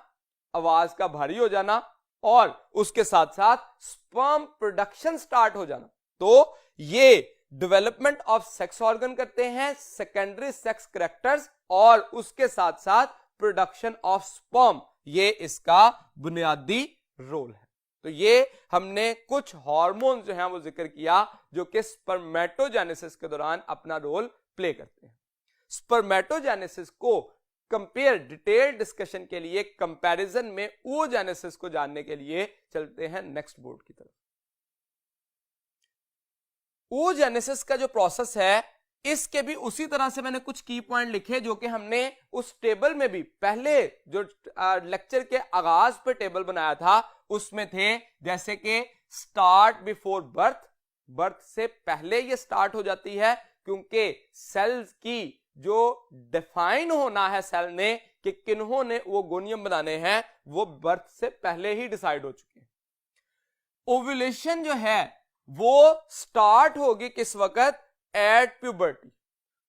आवाज का भारी हो जाना, और उसके साथ साथ स्पर्म प्रोडक्शन स्टार्ट हो जाना। तो ये डेवलपमेंट ऑफ सेक्स ऑर्गन करते हैं, सेकेंडरी सेक्स कैरेक्टर्स, और उसके साथ साथ प्रोडक्शन ऑफ स्पर्म, ये इसका बुनियादी रोल है। तो ये हमने कुछ हार्मोन जो हैं वो जिक्र किया जो कि स्पर्मेटोजेनेसिस के दौरान अपना रोल प्ले करते हैं। स्पर्मेटोजेनेसिस को कंपेयर डिटेल डिस्कशन के लिए, कंपैरिजन में oogenesis को जानने के लिए चलते हैं नेक्स्ट बोर्ड की तरफ। oogenesis का जो प्रोसेस है, इसके भी उसी तरह से मैंने कुछ की पॉइंट लिखे जो कि हमने उस टेबल में भी पहले जो लेक्चर के आगाज पे टेबल बनाया था उसमें थे, जैसे कि स्टार्ट बिफोर बर्थ, बर्थ से पहले ये स्टार्ट हो जाती है, क्योंकि सेल्स की जो डिफाइन होना है सेल ने कि किन्होंने वो गोनियम बनाने हैं, वो बर्थ से पहले ही डिसाइड हो चुके हैं। ओव्यूलेशन जो है वो स्टार्ट होगी किस वक्त, एट प्यूबर्टी।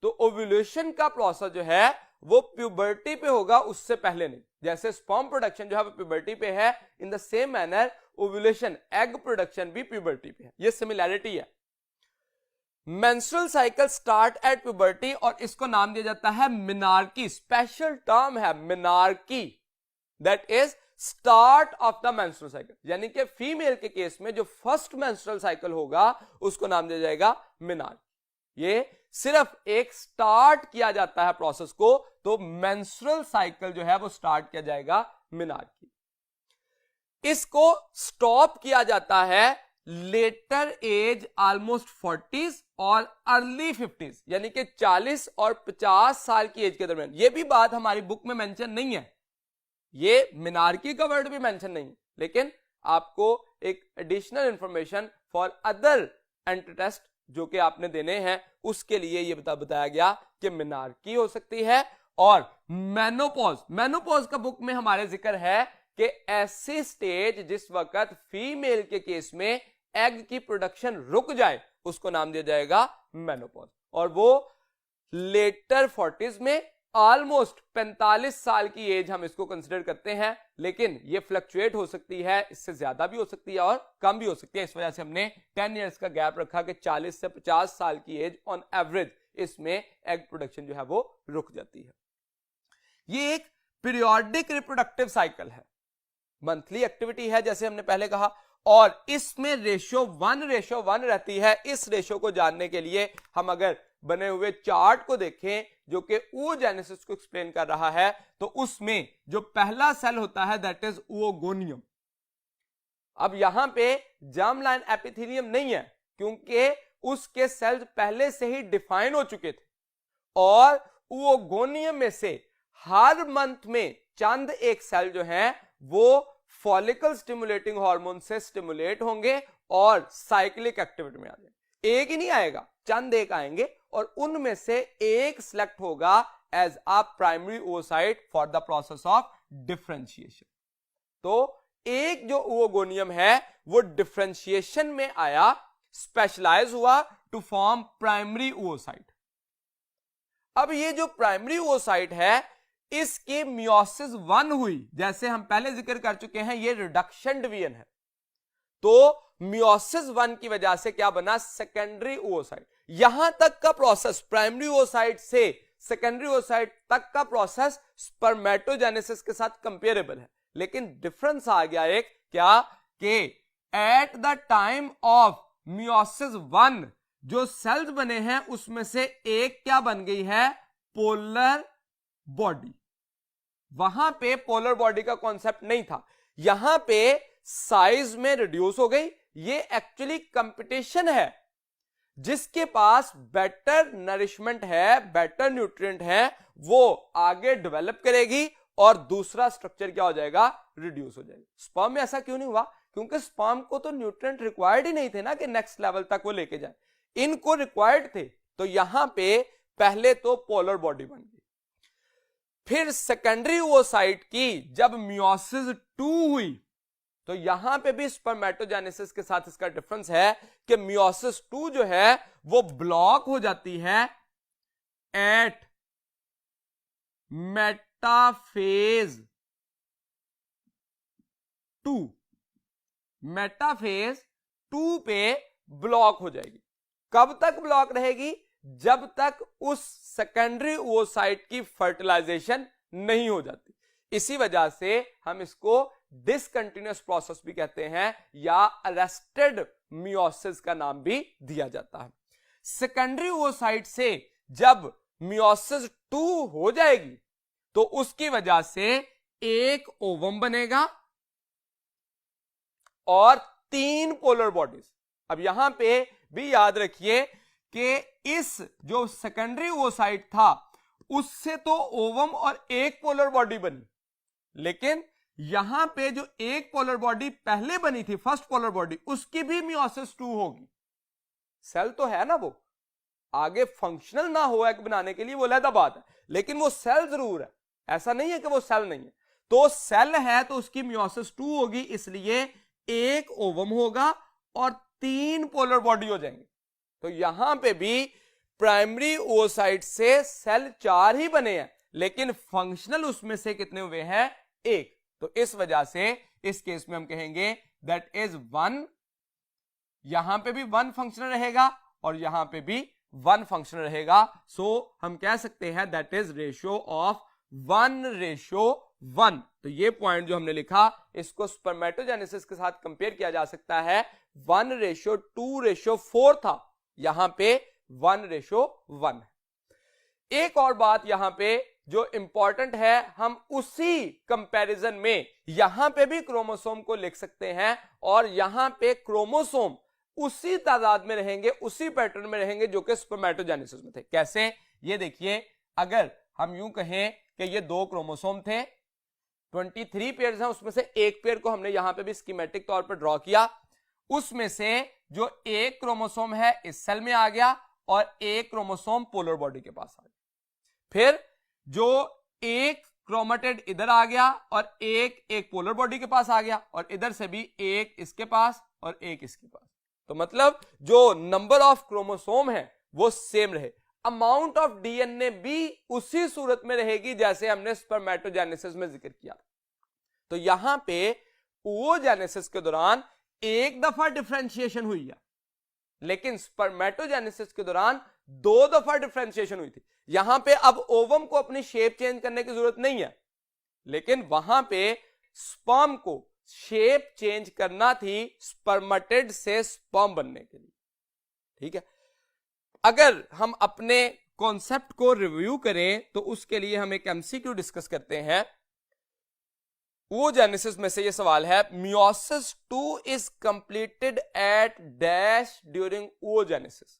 तो ओव्यूलेशन का प्रोसेस जो है वो प्यूबर्टी पे होगा, उससे पहले नहीं। जैसे स्पर्म प्रोडक्शन जो है वो प्यूबर्टी पे है, in the same manner ovulation, egg production भी प्यूबर्टी पे है, ये सिमिलैरिटी है। Menstrual cycle start at puberty, और इसको नाम दिया जाता है मिनार्की, स्पेशल टर्म है menarche, that is start of the menstrual cycle. यानी कि फीमेल के केस में जो फर्स्ट मेंस्ट्रुअल साइकिल होगा उसको नाम दिया जाएगा मिनार्की। ये सिर्फ एक स्टार्ट किया जाता है प्रोसेस को, तो मेंस्ट्रुअल साइकिल जो है वो स्टार्ट किया जाएगा मिनार्की। इसको स्टॉप किया जाता है लेटर एज ऑलमोस्ट 40s और अर्ली 50s, यानी कि 40 और 50 साल की एज के दरमियान। ये भी बात हमारी बुक में मेंशन नहीं है, ये मिनार्की का वर्ड भी मेंशन नहीं, लेकिन आपको एक additional information for other entry test जो कि आपने देने हैं उसके लिए ये बताया गया कि मिनार्की हो सकती है। और मेनोपॉज, मेनोपॉज का बुक में हमारे जिक्र है कि ऐसी स्टेज जिस वक्त फीमेल के केस में एग की प्रोडक्शन रुक जाए उसको नाम दिया जाएगा मेनोपॉज, और वो लेटर 40s में ऑलमोस्ट 45 साल की एज हम इसको कंसिडर करते हैं, लेकिन ये फ्लक्चुएट हो सकती है, इससे ज्यादा भी हो सकती है और कम भी हो सकती है। इस वजह से हमने 10 इयर्स का गैप रखा कि 40 से 50 साल की एज ऑन एवरेज इसमें एग प्रोडक्शन जो है वो रुक जाती है। ये एक पीरियोडिक रिप्रोडक्टिव साइकिल है, मंथली एक्टिविटी है जैसे हमने पहले कहा, और इसमें रेशियो 1:1 रहती है। इस रेशियो को जानने के लिए हम अगर बने हुए चार्ट को देखें जो कि oogenesis को एक्सप्लेन कर रहा है, तो उसमें जो पहला सेल होता है दैट इज ओगोनियम। अब यहां पे जर्म लाइन एपिथेलियम नहीं है क्योंकि उसके सेल्स पहले से ही डिफाइन हो चुके थे, और ओगोनियम में से हर मंथ में चंद एक सेल जो है वो फॉलिकल स्टिमुलेटिंग हार्मोन से स्टिमुलेट होंगे और साइक्लिक एक्टिविटी में आ जाएंगे। एक ही नहीं आएगा, चंद एक आएंगे, और उनमें से एक सिलेक्ट होगा as a primary oocyte for the process of differentiation. तो एक जो ओगोनियम है वो डिफरेंशिएशन में आया, स्पेशलाइज हुआ टू फॉर्म प्राइमरी oocyte। अब ये जो प्राइमरी oocyte है इसकी मियोसिस 1 हुई, जैसे हम पहले जिक्र कर चुके हैं, ये रिडक्शन डिवीजन है, तो मियोसिस 1 की वजह से क्या बना, सेकेंडरी oocyte। यहां तक का प्रोसेस प्राइमरी oocyte से सेकेंडरी oocyte तक का प्रोसेस स्पर्मेटोजेनेसिस के साथ कंपेरेबल है, लेकिन डिफरेंस आ गया एक, क्या कि at the time of meiosis 1 जो सेल्स बने हैं उसमें से एक क्या बन गई है, पोलर बॉडी। वहां पे पोलर बॉडी का कॉन्सेप्ट नहीं था, यहां पे साइज में रिड्यूस हो गई। ये एक्चुअली कंपटीशन है, जिसके पास बेटर नरिशमेंट है, बेटर न्यूट्रिएंट है, वो आगे डेवलप करेगी और दूसरा स्ट्रक्चर क्या हो जाएगा, रिड्यूस हो जाएगा। स्पर्म में ऐसा क्यों नहीं हुआ, क्योंकि स्पर्म को तो न्यूट्रिएंट रिक्वायर्ड ही नहीं थे ना कि नेक्स्ट लेवल तक वो लेके जाए, इनको रिक्वायर्ड थे। तो यहां पे पहले तो पोलर बॉडी बन गई, फिर सेकेंडरी ओसाइट की जब मियोसिस 2 हुई, तो यहां पे भी स्पर्मेटोजेनेसिस के साथ इसका डिफरेंस है कि मियोसिस 2 जो है वो ब्लॉक हो जाती है एट मेटाफेज 2, मेटाफेज 2 पे ब्लॉक हो जाएगी। कब तक ब्लॉक रहेगी, जब तक उस सेकेंडरी ओसाइट की फर्टिलाइजेशन नहीं हो जाती। इसी वजह से हम इसको डिसकंटिन्यूअस प्रोसेस भी कहते हैं या अरेस्टेड मियोसिस का नाम भी दिया जाता है। सेकेंडरी ओसाइट से जब मियोसिस 2 हो जाएगी तो उसकी वजह से एक ओवम बनेगा और 3 पोलर बॉडीज। अब यहां पे भी याद रखिए कि इस जो सेकेंडरी ओसाइट था उससे तो ओवम और एक पोलर बॉडी बनी, लेकिन यहां पे जो एक पोलर बॉडी पहले बनी थी, फर्स्ट पोलर बॉडी, उसकी भी मियोसिस 2 होगी। सेल तो है ना, वो आगे फंक्शनल ना हो एक बनाने के लिए, वो अलग बात है, लेकिन वो सेल जरूर है, ऐसा नहीं है कि वो सेल नहीं है। तो सेल है तो उसकी मियोसिस 2 होगी, इसलिए एक ओवम होगा और 3 पोलर बॉडी हो जाएंगे। तो यहां पे भी प्राइमरी ओसाइट से सेल 4 ही बने हैं, लेकिन फंक्शनल उसमें से कितने हुए हैं, 1। तो इस वजह से इस केस में हम कहेंगे दैट इज 1, यहां पे भी 1 फंक्शनल रहेगा और यहां पे भी 1 फंक्शनल रहेगा। सो हम कह सकते हैं दैट इज रेशियो ऑफ 1:1। तो ये पॉइंट जो हमने लिखा, इसको स्पर्मेटोजेनेसिस के साथ कंपेयर किया जा सकता है। 1:2:4 था, यहां पे 1:1 है। एक और बात यहां पे जो इंपॉर्टेंट है, हम उसी कंपैरिजन में यहां पे भी क्रोमोसोम को लिख सकते हैं और यहां पे क्रोमोसोम उसी तादाद में रहेंगे, उसी पैटर्न में रहेंगे जो कि स्पर्मेटोजेनेसिस में थे। कैसे, ये देखिए, अगर हम यूं कहें कि ये 2 क्रोमोसोम थे, 23 पेयर्स हैं, उसमें से एक पेयर को हमने यहां पे भी स्कीमेटिक तौर पर ड्रॉ किया, उसमें से जो एक क्रोमोसोम है इस सेल में आ गया और एक क्रोमोसोम पोलर बॉडी के पास आ गया। फिर जो एक क्रोमेटिड इधर आ गया और एक पोलर बॉडी के पास आ गया, और इधर से भी एक इसके पास और एक इसके पास। तो मतलब जो नंबर ऑफ क्रोमोसोम है वो सेम रहे, अमाउंट ऑफ डीएनए भी उसी सूरत में रहेगी जैसे हमने स्पर्मेटोजेनेसिस में जिक्र किया। तो यहां पे oogenesis के दौरान एक दफा डिफरेंशिएशन हुई है, लेकिन स्पर्मेटोजेनेसिस के दौरान 2 दफा डिफरेंशिएशन हुई थी। यहां पे अब ओवम को अपनी शेप चेंज करने की जरूरत नहीं है, लेकिन वहां पे स्पर्म को शेप चेंज करना थी स्पर्मेटिड से स्पर्म बनने के लिए। ठीक है, अगर हम अपने कॉन्सेप्ट को रिव्यू करें तो उसके लिए हम एक एमसीक्यू डिस्कस करते हैं। oogenesis में से ये सवाल है, meiosis 2 is completed at dash during oogenesis।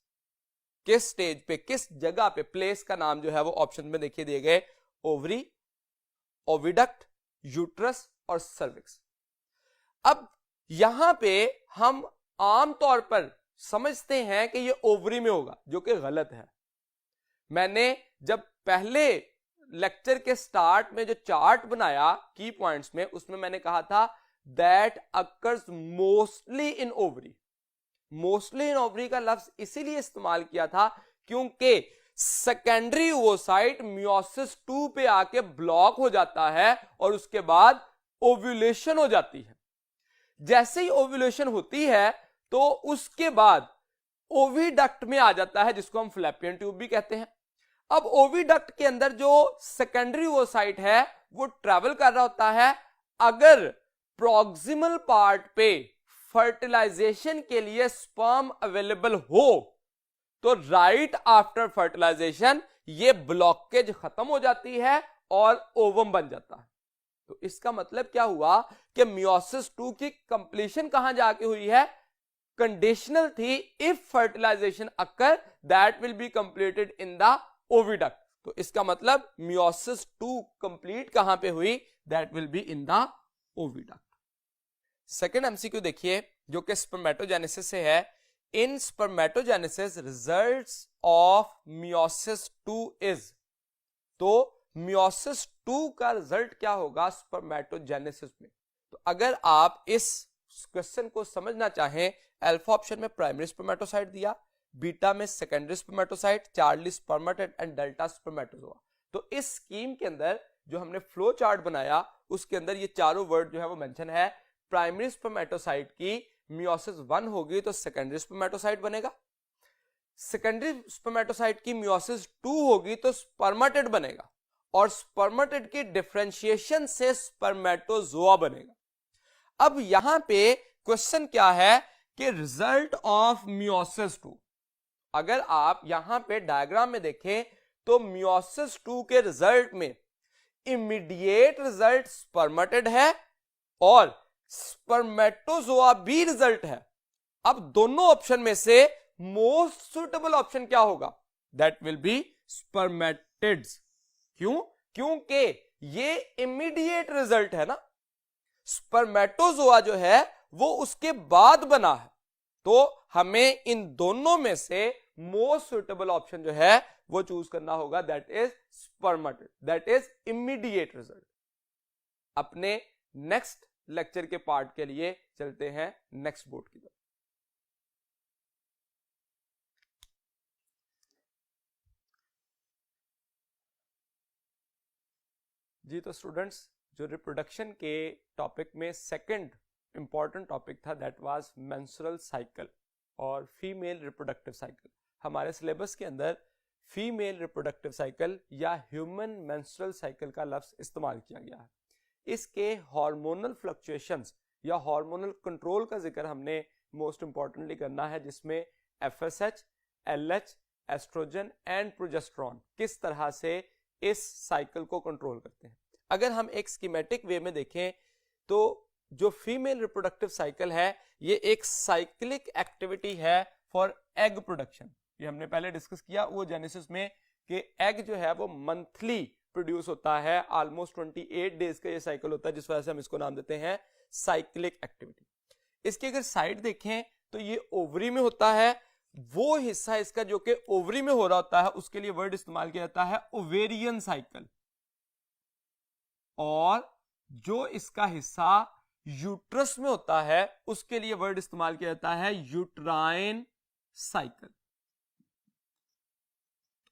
किस स्टेज पे, किस जगह पे, प्लेस का नाम जो है वो ऑप्शन में देखिए दिए गए, ओवरी, ओविडक्ट, यूट्रस और सर्विक्स। अब यहां पे हम आमतौर पर समझते हैं कि ये ओवरी में होगा, जो कि गलत है। मैंने जब पहले लेक्चर के स्टार्ट में जो चार्ट बनाया की पॉइंट्स में, उसमें मैंने कहा था that occurs mostly in ovary. Mostly in ovary का लफ्ज इसीलिए इस्तेमाल किया था क्योंकि सेकेंडरी ओसाइट मियोसिस 2 पे आके ब्लॉक हो जाता है और उसके बाद ओव्यूलेशन हो जाती है। जैसे ही ओव्यूलेशन होती है तो उसके बाद ओविडक्ट में आ जाता है, जिसको हम फ्लैपियन ट्यूब भी कहते हैं। अब ओविडक्ट के अंदर जो सेकेंडरी ओसाइट है वो ट्रैवल कर रहा होता है। अगर प्रॉक्सिमल पार्ट पे फर्टिलाइजेशन के लिए स्पर्म अवेलेबल हो तो राइट आफ्टर फर्टिलाइजेशन ये ब्लॉकेज खत्म हो जाती है और ओवम बन जाता है। तो इसका मतलब क्या हुआ कि मियोसिस 2 की कंप्लीशन कहां जाके हुई है, कंडीशनल थी, if fertilization occur that will be completed in the oviduct. तो इसका मतलब मियोसिस 2 कंप्लीट कहां पे हुई, that will be in the oviduct. Second MCQ देखिए जो कि स्पर्मेटोजेनेसिस से है। In spermatogenesis results of meiosis 2 is, तो मियोसिस 2 का रिजल्ट क्या होगा स्पर्मेटोजेनेसिस में। तो अगर आप इस क्वेश्चन को समझना चाहें, अल्फा ऑप्शन में प्राइमरी स्पर्मेटोसाइट दिया, बीटा में secondary spermatocyte, Charlie spermatid and delta spermatozoa. तो इस स्कीम के अंदर जो हमने फ्लो चार्ट बनाया उसके अंदर ये चारों वर्ड जो है वो मेंशन है। प्राइमरी स्पर्मेटोसाइट की मियोसिस 1 होगी तो सेकेंडरी स्पर्मेटोसाइट बनेगा, सेकेंडरी स्पर्मेटोसाइट की मियोसिस 2 होगी तो स्पर्मेटेड बनेगा, और स्पर्मेटेड की डिफरेंशिएशन से स्पर्मेटोजोआ बनेगा। अब यहां पे क्वेश्चन क्या है कि रिजल्ट ऑफ मियोसिस 2, अगर आप यहां पे डायग्राम में देखें तो मियोसिस 2 के रिजल्ट में इमीडिएट रिजल्ट स्पर्मेटेड है और स्पर्मेटोजोआ भी रिजल्ट है। अब दोनों ऑप्शन में से मोस्ट सुटेबल ऑप्शन क्या होगा, दैट विल बी स्पर्मेटिड्स। क्यों, क्योंकि ये इमीडिएट रिजल्ट है ना, स्पर्मेटोजोआ जो है वो उसके बाद बना है। तो हमें इन दोनों में से मोस्ट सुटेबल ऑप्शन जो है वो चूज करना होगा, that is spermatid, that is immediate result. अपने नेक्स्ट लेक्चर के पार्ट के लिए चलते हैं नेक्स्ट बोर्ड की तरफ। जी तो स्टूडेंट्स, जो रिप्रोडक्शन के टॉपिक में सेकंड इंपॉर्टेंट टॉपिक था दैट वाज मेंस्ट्रुअल साइकिल और फीमेल रिप्रोडक्टिव साइकिल। हमारे सिलेबस के अंदर फीमेल रिप्रोडक्टिव साइकिल या ह्यूमन मेंस्ट्रुअल साइकिल का लफ्ज इस्तेमाल किया गया है। इसके हार्मोनल फ्लक्चुएशंस या हार्मोनल कंट्रोल का जिक्र हमने मोस्ट इंपॉर्टेंटली करना है, जिसमें FSH, LH, oestrogen and progesterone किस तरह से इस साइकिल को कंट्रोल करते हैं। अगर हम एक स्कीमेटिक वे में देखें तो जो फीमेल रिप्रोडक्टिव साइकिल है ये एक साइक्लिक एक्टिविटी है फॉर एग प्रोडक्शन। ये हमने पहले डिस्कस किया वो जेनेसिस में कि एग जो है वो मंथली प्रोड्यूस होता है, ऑलमोस्ट 28 डेज का ये साइकिल होता है, जिस वजह से हम इसको नाम देते हैं साइक्लिक एक्टिविटी। इसकी अगर साइड देखें तो ये ओवरी में होता है, वो हिस्सा इसका जो कि ओवरी में हो रहा होता है उसके लिए वर्ड इस्तेमाल किया जाता है ओवेरियन साइकिल, और जो इसका हिस्सा यूट्रस में होता है उसके लिए वर्ड इस्तेमाल किया जाता है यूट्राइन साइकिल।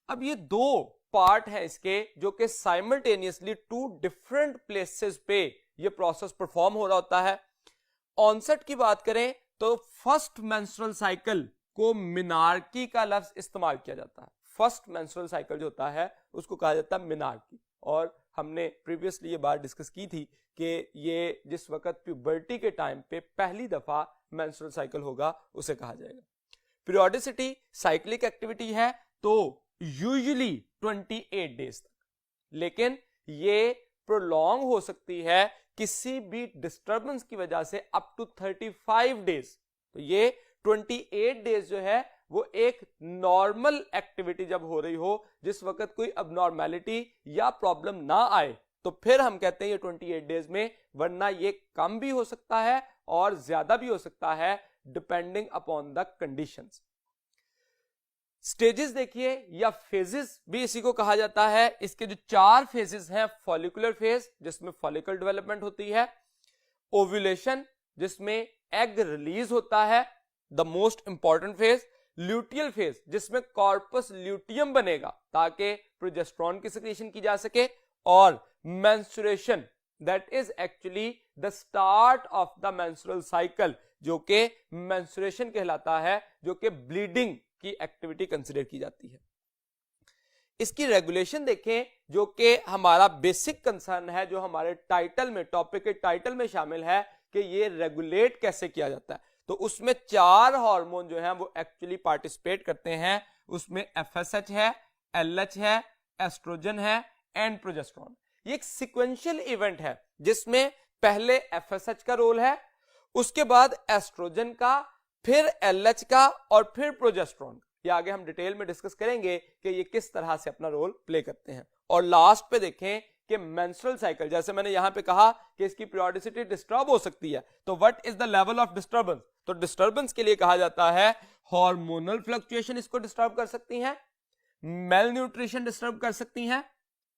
अब ये दो पार्ट है इसके जो कि साइमल्टेनियसली टू डिफरेंट प्लेसेस पे ये प्रोसेस परफॉर्म हो रहा होता है। ऑनसेट की बात करें तो फर्स्ट मेंस्ट्रुअल साइकिल को मिनार्की का लफ्ज इस्तेमाल किया जाता है। फर्स्ट मेंस्ट्रुअल साइकिल जो होता है उसको कहा जाता है मिनार्की, और हमने प्रीवियसली ये बात डिस्कस की थी कि ये जिस वक्त प्यूबर्टी के टाइम पे पहली दफा मेंस्ट्रुअल साइकिल होगा उसे कहा जाएगा। पीरियोडिसिटी साइक्लिक एक्टिविटी है तो यूजुअली 28 डेज तक, लेकिन ये प्रोलॉन्ग हो सकती है किसी भी डिस्टर्बेंस की वजह से अप टू 35 डेज। तो ये 28 डेज जो है वो एक नॉर्मल एक्टिविटी जब हो रही हो, जिस वक्त कोई अबनॉर्मेलिटी या प्रॉब्लम ना आए, तो फिर हम कहते हैं ये 28 डेज में, वरना ये कम भी हो सकता है और ज्यादा भी हो सकता है depending upon the conditions. Stages देखिए या फेजेस भी इसी को कहा जाता है। इसके जो 4 फेजेस हैं, फॉलिकुलर फेज जिसमें फॉलिकल डेवलपमेंट होती है, ओव्यूलेशन जिसमें एग रिलीज होता है the most important phase, luteal phase जिसमें कॉर्पस ल्यूटियम बनेगा ताकि प्रोजेस्टेरॉन की सिक्रीशन की जा सके, और menstruation that is actually the start of the menstrual cycle जो कि मेंस्ट्रुएशन कहलाता है, जो कि ब्लीडिंग की एक्टिविटी कंसीडर की जाती है। इसकी रेगुलेशन देखें जो कि हमारा बेसिक कंसर्न है, जो हमारे टाइटल में टॉपिक के टाइटल में शामिल है कि ये रेगुलेट कैसे किया जाता है। तो उसमें 4 हार्मोन जो हैं वो एक्चुअली पार्टिसिपेट करते हैं। उसमें एफएसएच है, एलएच है, एस्ट्रोजन है एंड प्रोजेस्टेरॉन। ये एक सीक्वेंशियल इवेंट है जिसमें पहले एफएसएच का रोल है, उसके बाद एस्ट्रोजन का, फिर एलएच का और फिर प्रोजेस्टेरोन। ये आगे हम डिटेल में डिस्कस करेंगे कि ये किस तरह से अपना रोल प्ले करते हैं। और लास्ट पे देखें कि मेंस्ट्रुअल साइकिल, जैसे मैंने यहां पे कहा कि इसकी पीरियोडिसिटी डिस्टर्ब हो सकती है, तो what is the level of disturbance? तो डिस्टर्बेंस के लिए कहा जाता है हार्मोनल फ्लक्चुएशन इसको डिस्टर्ब कर सकती हैं, मेल न्यूट्रिशन डिस्टर्ब कर सकती हैं,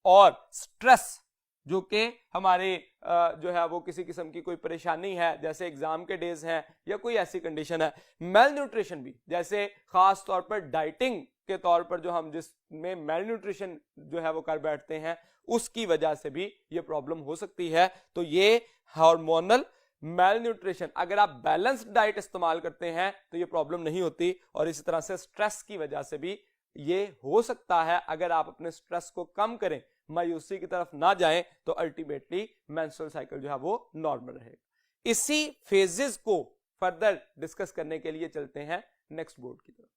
और स्ट्रेस जो कि हमारे जो है वो किसी किस्म की कोई परेशानी है, जैसे एग्जाम के डेज हैं या कोई ऐसी कंडीशन है। मेल न्यूट्रिशन भी, जैसे खास तौर पर डाइटिंग के तौर पर जो हम जिसमें मेल न्यूट्रिशन जो है वो कर बैठते हैं, उसकी वजह से भी ये प्रॉब्लम हो सकती है। तो ये हार्मोनल मेल न्यूट्रिशन, अगर आप बैलेंस्ड डाइट इस्तेमाल करते हैं तो ये प्रॉब्लम नहीं होती। और इसी तरह से स्ट्रेस की वजह से भी ये हो सकता है। अगर आप अपने स्ट्रेस को कम करें, मायूसी की तरफ ना जाएं, तो अल्टीमेटली मेंस्ट्रुअल साइकिल जो है वो नॉर्मल रहेगा। इसी फेजेस को फर्दर डिस्कस करने के लिए चलते हैं नेक्स्ट बोर्ड की तरफ।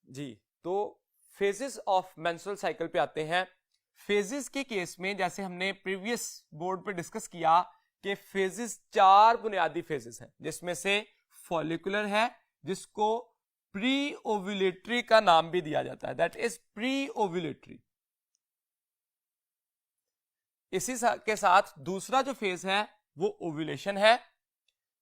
जी, तो फेजेस ऑफ मेंस्ट्रुअल साइकिल पे आते हैं। फेजेस के केस में जैसे हमने प्रीवियस बोर्ड पे डिस्कस किया कि फेजेस 4 बुनियादी फेजेस हैं, जिसमें से फॉलिकुलर है, जिसको प्री ओव्यूलेटरी का नाम भी दिया जाता है, दैट इज प्री ओव्यूलेटरी। इसी के साथ दूसरा जो फेज है वो ओव्यूलेशन है।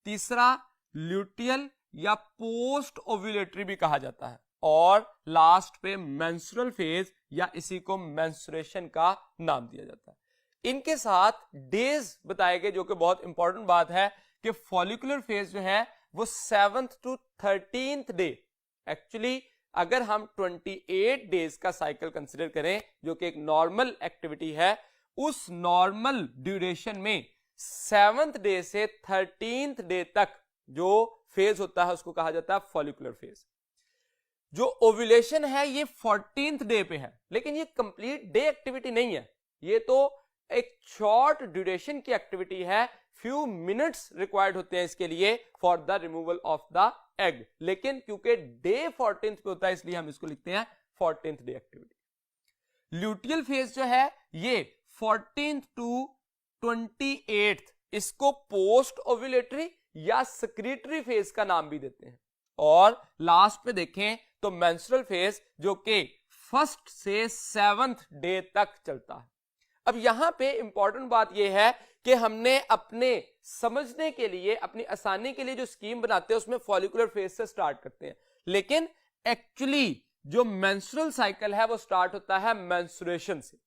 तीसरा ल्यूटियल या पोस्ट ओव्यूलेटरी भी कहा जाता है, और लास्ट पे मेंस्ट्रुअल फेज या इसी को मेंस्ट्रुएशन का नाम दिया जाता है। इनके साथ डेज बताए गए, जो कि बहुत इंपॉर्टेंट बात है कि फॉलिकुलर फेज जो है वो 7th to 13th day, actually अगर हम 28 डेज का साइकिल कंसिडर करें जो कि एक नॉर्मल एक्टिविटी है, उस नॉर्मल ड्यूरेशन में 7th डे से 13th डे तक जो फेज होता है उसको कहा जाता है फॉलिकुलर फेज। जो ओव्यूलेशन है ये 14th डे पे है, लेकिन ये कंप्लीट डे एक्टिविटी नहीं है, ये तो एक शॉर्ट ड्यूरेशन की एक्टिविटी है। फ्यू मिनट्स रिक्वायर्ड होते हैं इसके लिए for the removal of the egg, लेकिन क्योंकि डे 14th पे होता है इसलिए हम इसको लिखते हैं 14th day activity. Luteal phase जो है ये 14th to 28th, इसको पोस्ट ओव्यूलेटरी या सेक्रेटरी फेज का नाम भी देते हैं। और लास्ट पे देखें तो मेंस्ट्रुअल फेज जो कि 1st से 7th डे तक चलता है। अब यहां पे इंपॉर्टेंट बात यह है कि हमने अपने समझने के लिए, अपनी आसानी के लिए जो स्कीम बनाते हैं उसमें फॉलिकुलर फेज से स्टार्ट करते हैं, लेकिन एक्चुअली जो मेंस्ट्रुअल साइकिल है वो स्टार्ट होता है मेंस्ट्रुएशन से।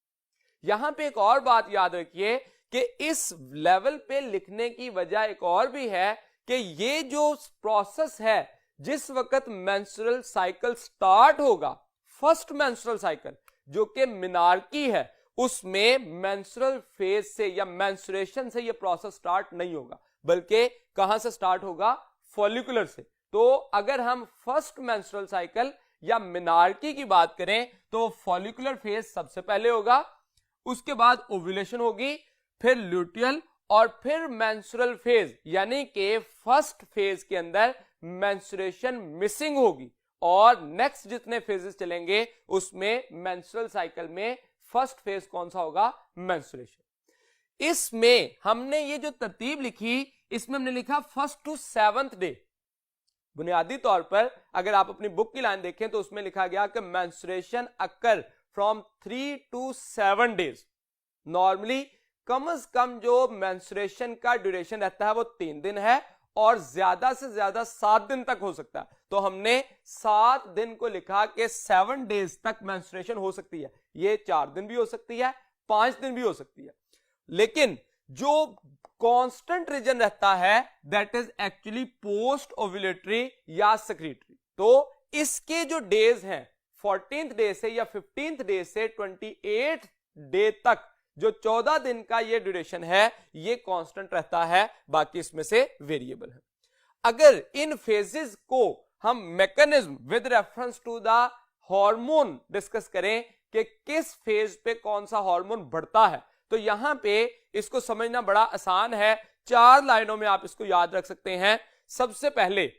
यहां पे एक और बात याद रखिए कि इस लेवल पे लिखने की वजह एक और भी है कि ये जो प्रोसेस है, जिस वक्त मेंस्ट्रुअल साइकिल स्टार्ट होगा, फर्स्ट मेंस्ट्रुअल साइकिल जो कि मिनार्की है, उसमें मेंस्ट्रुअल फेज से या मेंस्ट्रुएशन से ये प्रोसेस स्टार्ट नहीं होगा, बल्कि कहां से स्टार्ट होगा? फॉलिकुलर से। तो अगर हम फर्स्ट मेंस्ट्रुअल साइकिल या मिनार्की की बात करें तो फॉलिकुलर फेज सबसे पहले होगा, उसके बाद ओव्यूलेशन होगी, फिर ल्यूटियल और फिर मेंस्ट्रुअल फेज, यानी कि फर्स्ट फेज के अंदर मेंस्ट्रुएशन मिसिंग होगी, और नेक्स्ट जितने फेजेस चलेंगे उसमें मेंस्ट्रुअल साइकिल में फर्स्ट फेज कौन सा होगा? मेंस्ट्रुएशन। इसमें हमने ये जो तरतीब लिखी, इसमें हमने लिखा 1st to 7th डे। बुनियादी तौर पर अगर आप अपनी बुक की लाइन देखें तो उसमें लिखा गया कि menstruation occur from 3 to 7 days. Normally कम से कम जो मेंस्ट्रुएशन का ड्यूरेशन रहता है वो 3 दिन है, और ज्यादा से ज्यादा 7 दिन तक हो सकता है। तो हमने 7 दिन को लिखा कि 7 डेज तक मेंस्ट्रुएशन हो सकती है। ये 4 दिन भी हो सकती है, 5 दिन भी हो सकती है, लेकिन जो कांस्टेंट रीजन रहता है that is actually post ovulatory या सेक्रेटरी। तो इसके जो डेज हैं 14th डे से या 15th डे से 28th डे तक, जो 14 दिन का ये ड्यूरेशन है, ये कांस्टेंट रहता है, बाकी इसमें से वेरिएबल है। अगर इन फेजेस को हम mechanism with reference to the hormone discuss करें कि किस फेज पे कौन सा हार्मोन बढ़ता है, तो यहां पे इसको समझना बड़ा आसान है। 4 लाइनों में आप इसको याद रख सकते हैं। सबसे पहले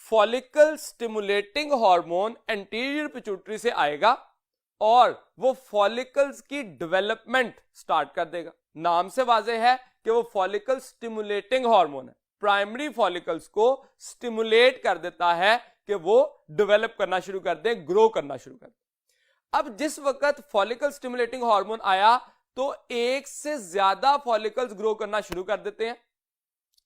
follicle stimulating hormone anterior pituitary से आएगा, और वो फॉलिकल्स की डेवलपमेंट स्टार्ट कर देगा। नाम से वाज़ेह है कि वो फॉलिकल स्टिमुलेटिंग हार्मोन है, प्राइमरी फॉलिकल्स को स्टिमुलेट कर देता है कि वो डेवलप करना शुरू कर दें, ग्रो करना शुरू कर दें। अब जिस वक्त फॉलिकल स्टिमुलेटिंग हार्मोन आया तो एक से ज्यादा फॉलिकल्स ग्रो करना शुरू कर देते हैं,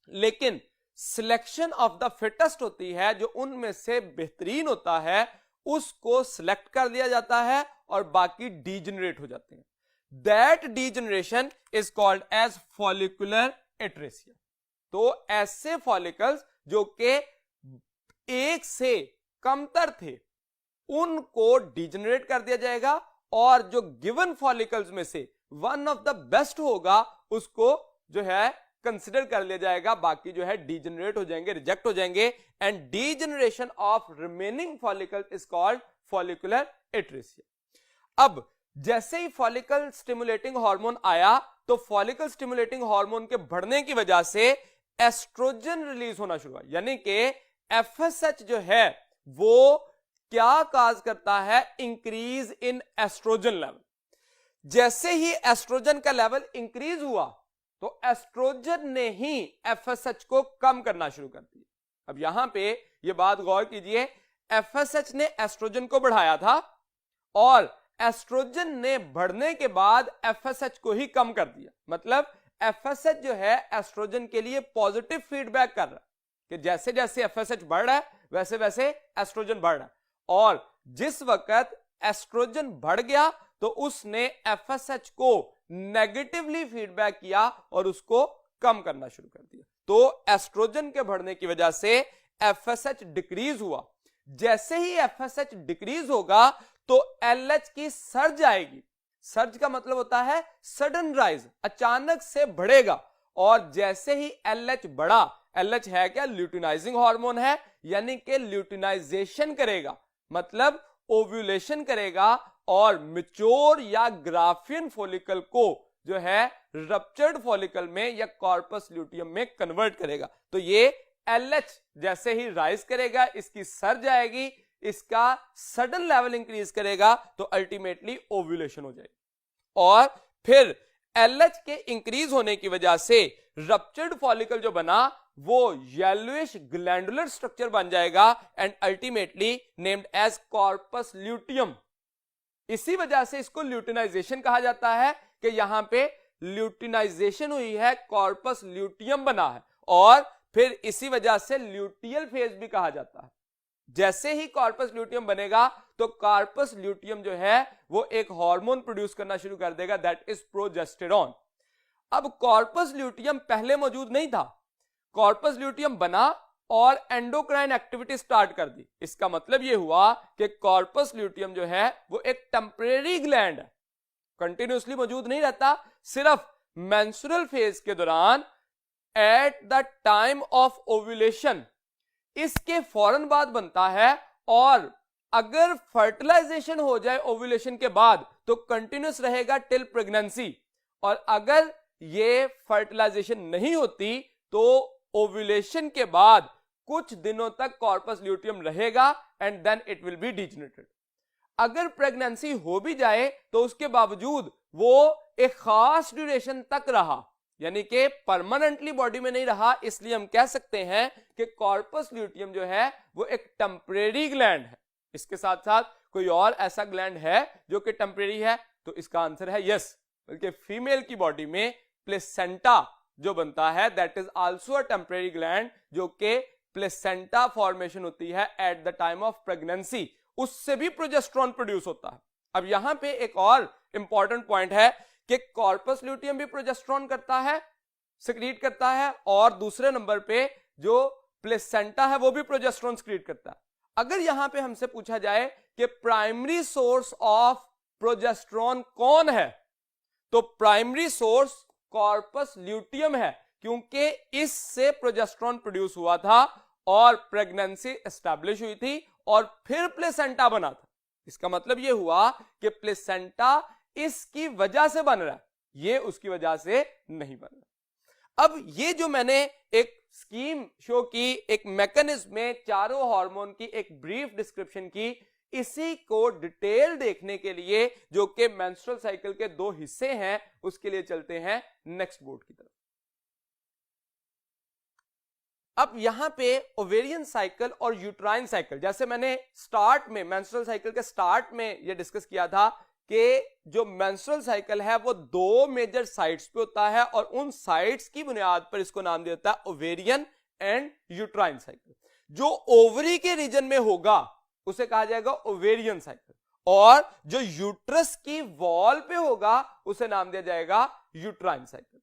लेकिन सिलेक्शन ऑफ द फिटेस्ट होती है, जो उनमें से बेहतरीन होता है उसको सिलेक्ट कर लिया जाता है और बाकी डीजनरेट हो जाते हैं। That degeneration is called as follicular atresia. तो ऐसे फॉलिकल्स जो कि एक से कमतर थे उनको डीजनरेट कर दिया जाएगा, और जो गिवन फॉलिकल्स में से वन ऑफ द बेस्ट होगा उसको जो है कंसिडर कर लिया जाएगा, बाकी जो है डीजनरेट हो जाएंगे, रिजेक्ट हो जाएंगे। And degeneration of remaining follicle is called follicular atresia. अब जैसे ही फॉलिकल स्टिमुलेटिंग हार्मोन आया तो फॉलिकल स्टिमुलेटिंग हार्मोन के बढ़ने की वजह से एस्ट्रोजन रिलीज होना शुरू हुआ, यानी कि एफएसएच जो है वो क्या काज करता है, इंक्रीज इन एस्ट्रोजन लेवल। जैसे ही एस्ट्रोजन का लेवल इंक्रीज हुआ तो एस्ट्रोजन ने ही एफएसएच को कम करना शुरू कर दिया। अब यहां पे ये बात गौर कीजिए, एफएसएच ने एस्ट्रोजन को बढ़ाया था और एस्ट्रोजन ने बढ़ने के बाद एफएसएच को ही कम कर दिया। मतलब एफएसएच जो है एस्ट्रोजन के लिए पॉजिटिव फीडबैक कर रहा है कि जैसे जैसे एफएसएच बढ़ रहा है वैसे वैसे एस्ट्रोजन बढ़ रहा है, और जिस वक्त एस्ट्रोजन बढ़ गया तो उसने एफएसएच को नेगेटिवली फीडबैक किया और उसको कम करना शुरू कर दिया। तो एस्ट्रोजन के बढ़ने की वजह से एफएसएच डिक्रीज हुआ। जैसे ही एफएसएच डिक्रीज होगा तो एलएच की सर्ज आएगी। सर्ज का मतलब होता है सडन राइज, अचानक से बढ़ेगा। और जैसे ही एलएच बढ़ा, एलएच है क्या, ल्यूटिनाइजिंग हार्मोन है, यानी कि ल्यूटिनाइजेशन करेगा, मतलब ओव्यूलेशन करेगा और मैच्योर या ग्राफियन फॉलिकल को जो है रप्चर्ड फॉलिकल में या कॉर्पस ल्यूटियम में कन्वर्ट करेगा। तो ये एलएच जैसे ही राइज करेगा, इसकी सर्ज आएगी, इसका सडन लेवल इंक्रीज करेगा तो अल्टीमेटली ओव्यूलेशन हो जाएगी। और फिर एलएच के इंक्रीज होने की वजह से रप्चर्ड फॉलिकल जो बना वो येलोइश ग्लैंडुलर स्ट्रक्चर बन जाएगा and ultimately named as corpus luteum. इसी वजह से इसको ल्यूटिनाइजेशन कहा जाता है कि यहां पे ल्यूटिनाइजेशन हुई है, कॉर्पस ल्यूटियम बना है, और फिर इसी वजह से ल्यूटियल फेज भी कहा जाता है। जैसे ही कॉर्पस ल्यूटियम बनेगा तो कॉर्पस ल्यूटियम जो है वो एक हार्मोन प्रोड्यूस करना शुरू कर देगा, दैट इज प्रोजेस्टेरॉन। अब कॉर्पस ल्यूटियम पहले मौजूद नहीं था, कॉर्पस ल्यूटियम बना और एंडोक्राइन एक्टिविटी स्टार्ट कर दी। इसका मतलब यह हुआ कि कॉर्पस ल्यूटियम जो है वो एक टेम्परेरी ग्लैंड है, कंटिन्यूसली मौजूद नहीं रहता, सिर्फ मेंस्ट्रुअल फेज के दौरान at the time of ovulation इसके फौरन बाद बनता है, और अगर फर्टिलाइजेशन हो जाए ओव्यूलेशन के बाद तो कंटिन्यूस रहेगा टिल प्रेगनेंसी, और अगर ये फर्टिलाइजेशन नहीं होती तो ओव्यूलेशन के बाद कुछ दिनों तक कॉर्पस ल्यूटियम रहेगा and then it will be degenerated. अगर प्रेगनेंसी हो भी जाए तो उसके बावजूद वो एक खास ड्यूरेशन तक रहा, यानी कि परमानेंटली बॉडी में नहीं रहा, इसलिए हम कह सकते हैं कि कॉर्पस ल्यूटियम जो है वो एक टेम्परेरी ग्लैंड है। इसके साथ साथ कोई और ऐसा ग्लैंड है जो कि टेम्परेरी है, तो इसका आंसर है यस। बल्कि फीमेल की बॉडी में प्लेसेंटा जो बनता है that is also a temporary gland, जो कि प्लेसेंटा फॉर्मेशन होती है at the time of pregnancy, उससे भी प्रोजेस्टेरॉन प्रोड्यूस होता है। अब यहां पे एक और इंपॉर्टेंट पॉइंट है कि कॉर्पस ल्यूटियम भी प्रोजेस्टेरॉन करता है, सिक्रीट करता है, और दूसरे नंबर पे जो प्लेसेंटा है वो भी प्रोजेस्टेरॉन सिक्रीट करता है। अगर यहां पे हमसे पूछा जाए कि प्राइमरी सोर्स ऑफ प्रोजेस्टेरॉन कौन है, तो प्राइमरी सोर्स कॉर्पस ल्यूटियम है, क्योंकि इससे प्रोजेस्टेरॉन प्रोड्यूस हुआ था और प्रेगनेंसी एस्टैब्लिश हुई थी और फिर प्लेसेंटा बना था। इसका मतलब यह हुआ कि प्लेसेंटा इसकी वजह से बन रहा है, ये उसकी वजह से नहीं बन रहा। अब ये जो मैंने एक स्कीम शो की, एक मैकेनिज्म में चारों हार्मोन की एक ब्रीफ डिस्क्रिप्शन की, इसी को डिटेल देखने के लिए, जो कि मेंस्ट्रुअल साइकिल के दो हिस्से हैं, उसके लिए चलते हैं नेक्स्ट बोर्ड की तरफ। अब यहां पे ओवेरियन साइकिल और यूट्राइन साइकिल, जैसे मैंने स्टार्ट में मेंस्ट्रुअल साइकिल के स्टार्ट में ये डिस्कस किया था कि जो मेंस्ट्रुअल साइकिल है वो दो मेजर साइट्स पे होता है और उन साइट्स की बुनियाद पर इसको नाम दिया जाता है ओवेरियन एंड यूट्राइन साइकिल। जो ओवरी के रीजन में होगा उसे कहा जाएगा ओवेरियन साइकिल, और जो यूट्रस की वॉल पे होगा उसे नाम दिया जाएगा यूट्राइन साइकिल।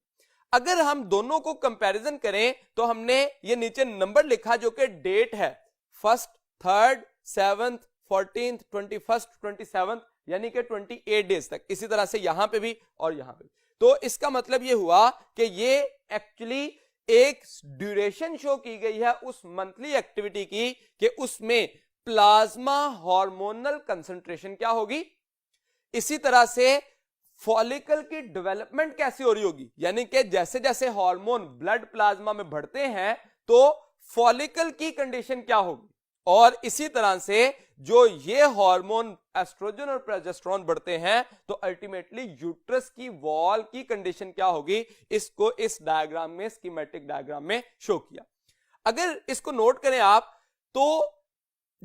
अगर हम दोनों को कंपैरिजन करें तो हमने ये नीचे नंबर लिखा जो कि डेट है, 1st, 3rd, 7th, 14th, 21st, 27th, यानी कि 28 डेज तक। इसी तरह से यहां पे भी और यहां पे भी। तो इसका मतलब ये हुआ कि ये एक्चुअली एक ड्यूरेशन शो की गई है उस मंथली एक्टिविटी की कि उसमें प्लाज्मा हार्मोनल कंसंट्रेशन क्या होगी, इसी तरह से फॉलिकल की डेवलपमेंट कैसी हो रही होगी, यानी कि जैसे जैसे हार्मोन ब्लड प्लाज्मा में बढ़ते हैं तो फॉलिकल की कंडीशन क्या होगी, और इसी तरह से जो ये हार्मोन एस्ट्रोजन और प्रोजेस्टेरोन बढ़ते हैं तो अल्टीमेटली यूट्रस की वॉल की कंडीशन क्या होगी, इसको इस डायग्राम में, स्कीमेटिक डायग्राम में शो किया। अगर इसको नोट करें आप, तो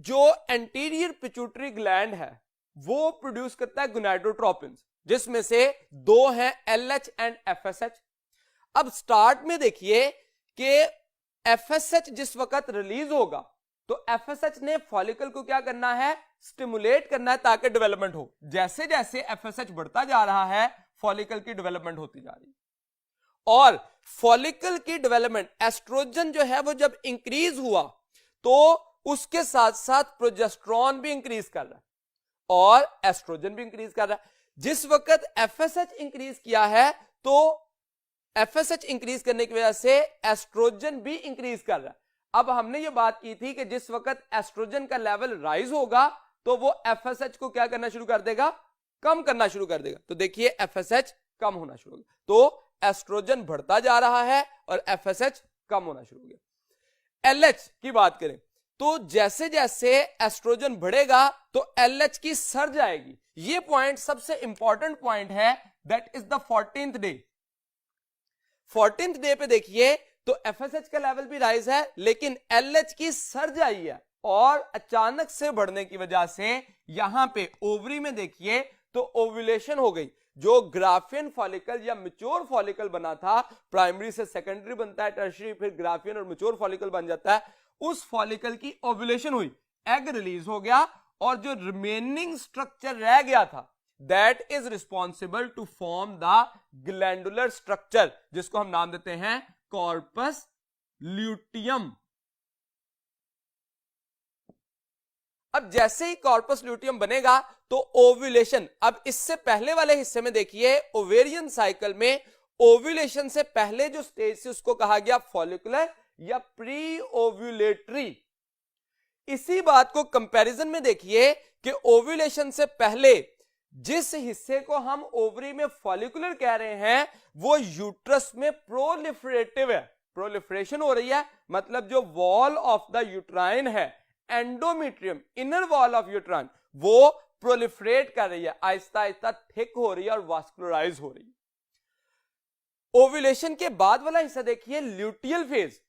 जो एंटीरियर पिट्यूटरी ग्लैंड है वो प्रोड्यूस करता है गोनाडोट्रोपिन्स, जिसमें से दो हैं LH एंड FSH। अब स्टार्ट में देखिए कि FSH जिस वक्त रिलीज होगा तो FSH ने फॉलिकल को क्या करना है, स्टिमुलेट करना है ताकि डेवलपमेंट हो। जैसे जैसे FSH बढ़ता जा रहा है फॉलिकल की डेवलपमेंट होती जा रही है, और फॉलिकल की डेवलपमेंट, एस्ट्रोजन जो है वो जब इंक्रीज हुआ तो उसके साथ साथ प्रोजेस्टेरोन भी इंक्रीज कर रहा है और एस्ट्रोजन भी इंक्रीज कर रहा है। जिस वक्त FSH इंक्रीज किया है तो FSH इंक्रीज करने की वजह से एस्ट्रोजन भी इंक्रीज कर रहा है। अब हमने ये बात की थी कि जिस वक्त एस्ट्रोजन का लेवल राइज होगा तो वो FSH को क्या करना शुरू कर देगा, कम करना शुरू कर देगा। तो देखिए FSH कम होना शुरू हो गया, तो एस्ट्रोजन बढ़ता जा रहा है और FSH कम होना शुरू हो गया। LH की बात करें तो जैसे जैसे एस्ट्रोजन बढ़ेगा तो LH की सर्ज आएगी। ये पॉइंट सबसे इंपॉर्टेंट पॉइंट है, that is the 14th day. 14th day पे देखिए तो FSH का लेवल भी राइज है लेकिन LH की सर्ज आई है, और अचानक से बढ़ने की वजह से यहां पे ओवरी में देखिए तो ओव्यूलेशन हो गई। जो ग्राफियन फॉलिकल या मैच्योर फॉलिकल बना था, प्राइमरी से सेकेंडरी बनता है, टर्शियरी, फिर ग्राफियन और मैच्योर फॉलिकल बन जाता है, उस फॉलिकल की ओव्यूलेशन हुई, एग रिलीज हो गया, और जो रिमेनिंग स्ट्रक्चर रह गया था that is responsible to form the glandular structure, जिसको हम नाम देते हैं कॉर्पस ल्यूटियम। अब जैसे ही कॉर्पस ल्यूटियम बनेगा तो ओव्यूलेशन, अब इससे पहले वाले हिस्से में देखिए ओवेरियन साइकिल में ओव्यूलेशन से पहले जो स्टेज से उसको कहा गया फॉलिकुलर या प्री ओव्यूलेटरी। इसी बात को कंपैरिजन में देखिए कि ओव्यूलेशन से पहले जिस हिस्से को हम ओवरी में फॉलिकुलर कह रहे हैं वो यूट्रस में प्रोलिफरेटिव है, प्रोलिफरेशन हो रही है, मतलब जो वॉल ऑफ द यूट्राइन है, endometrium, inner wall of uterine, वो प्रोलिफरेट कर रही है, आहिस्ता आहिस्ता थिक हो रही है और वास्कुलराइज हो रही है। ओव्यूलेशन के बाद वाला हिस्सा देखिए ल्यूटियल फेज,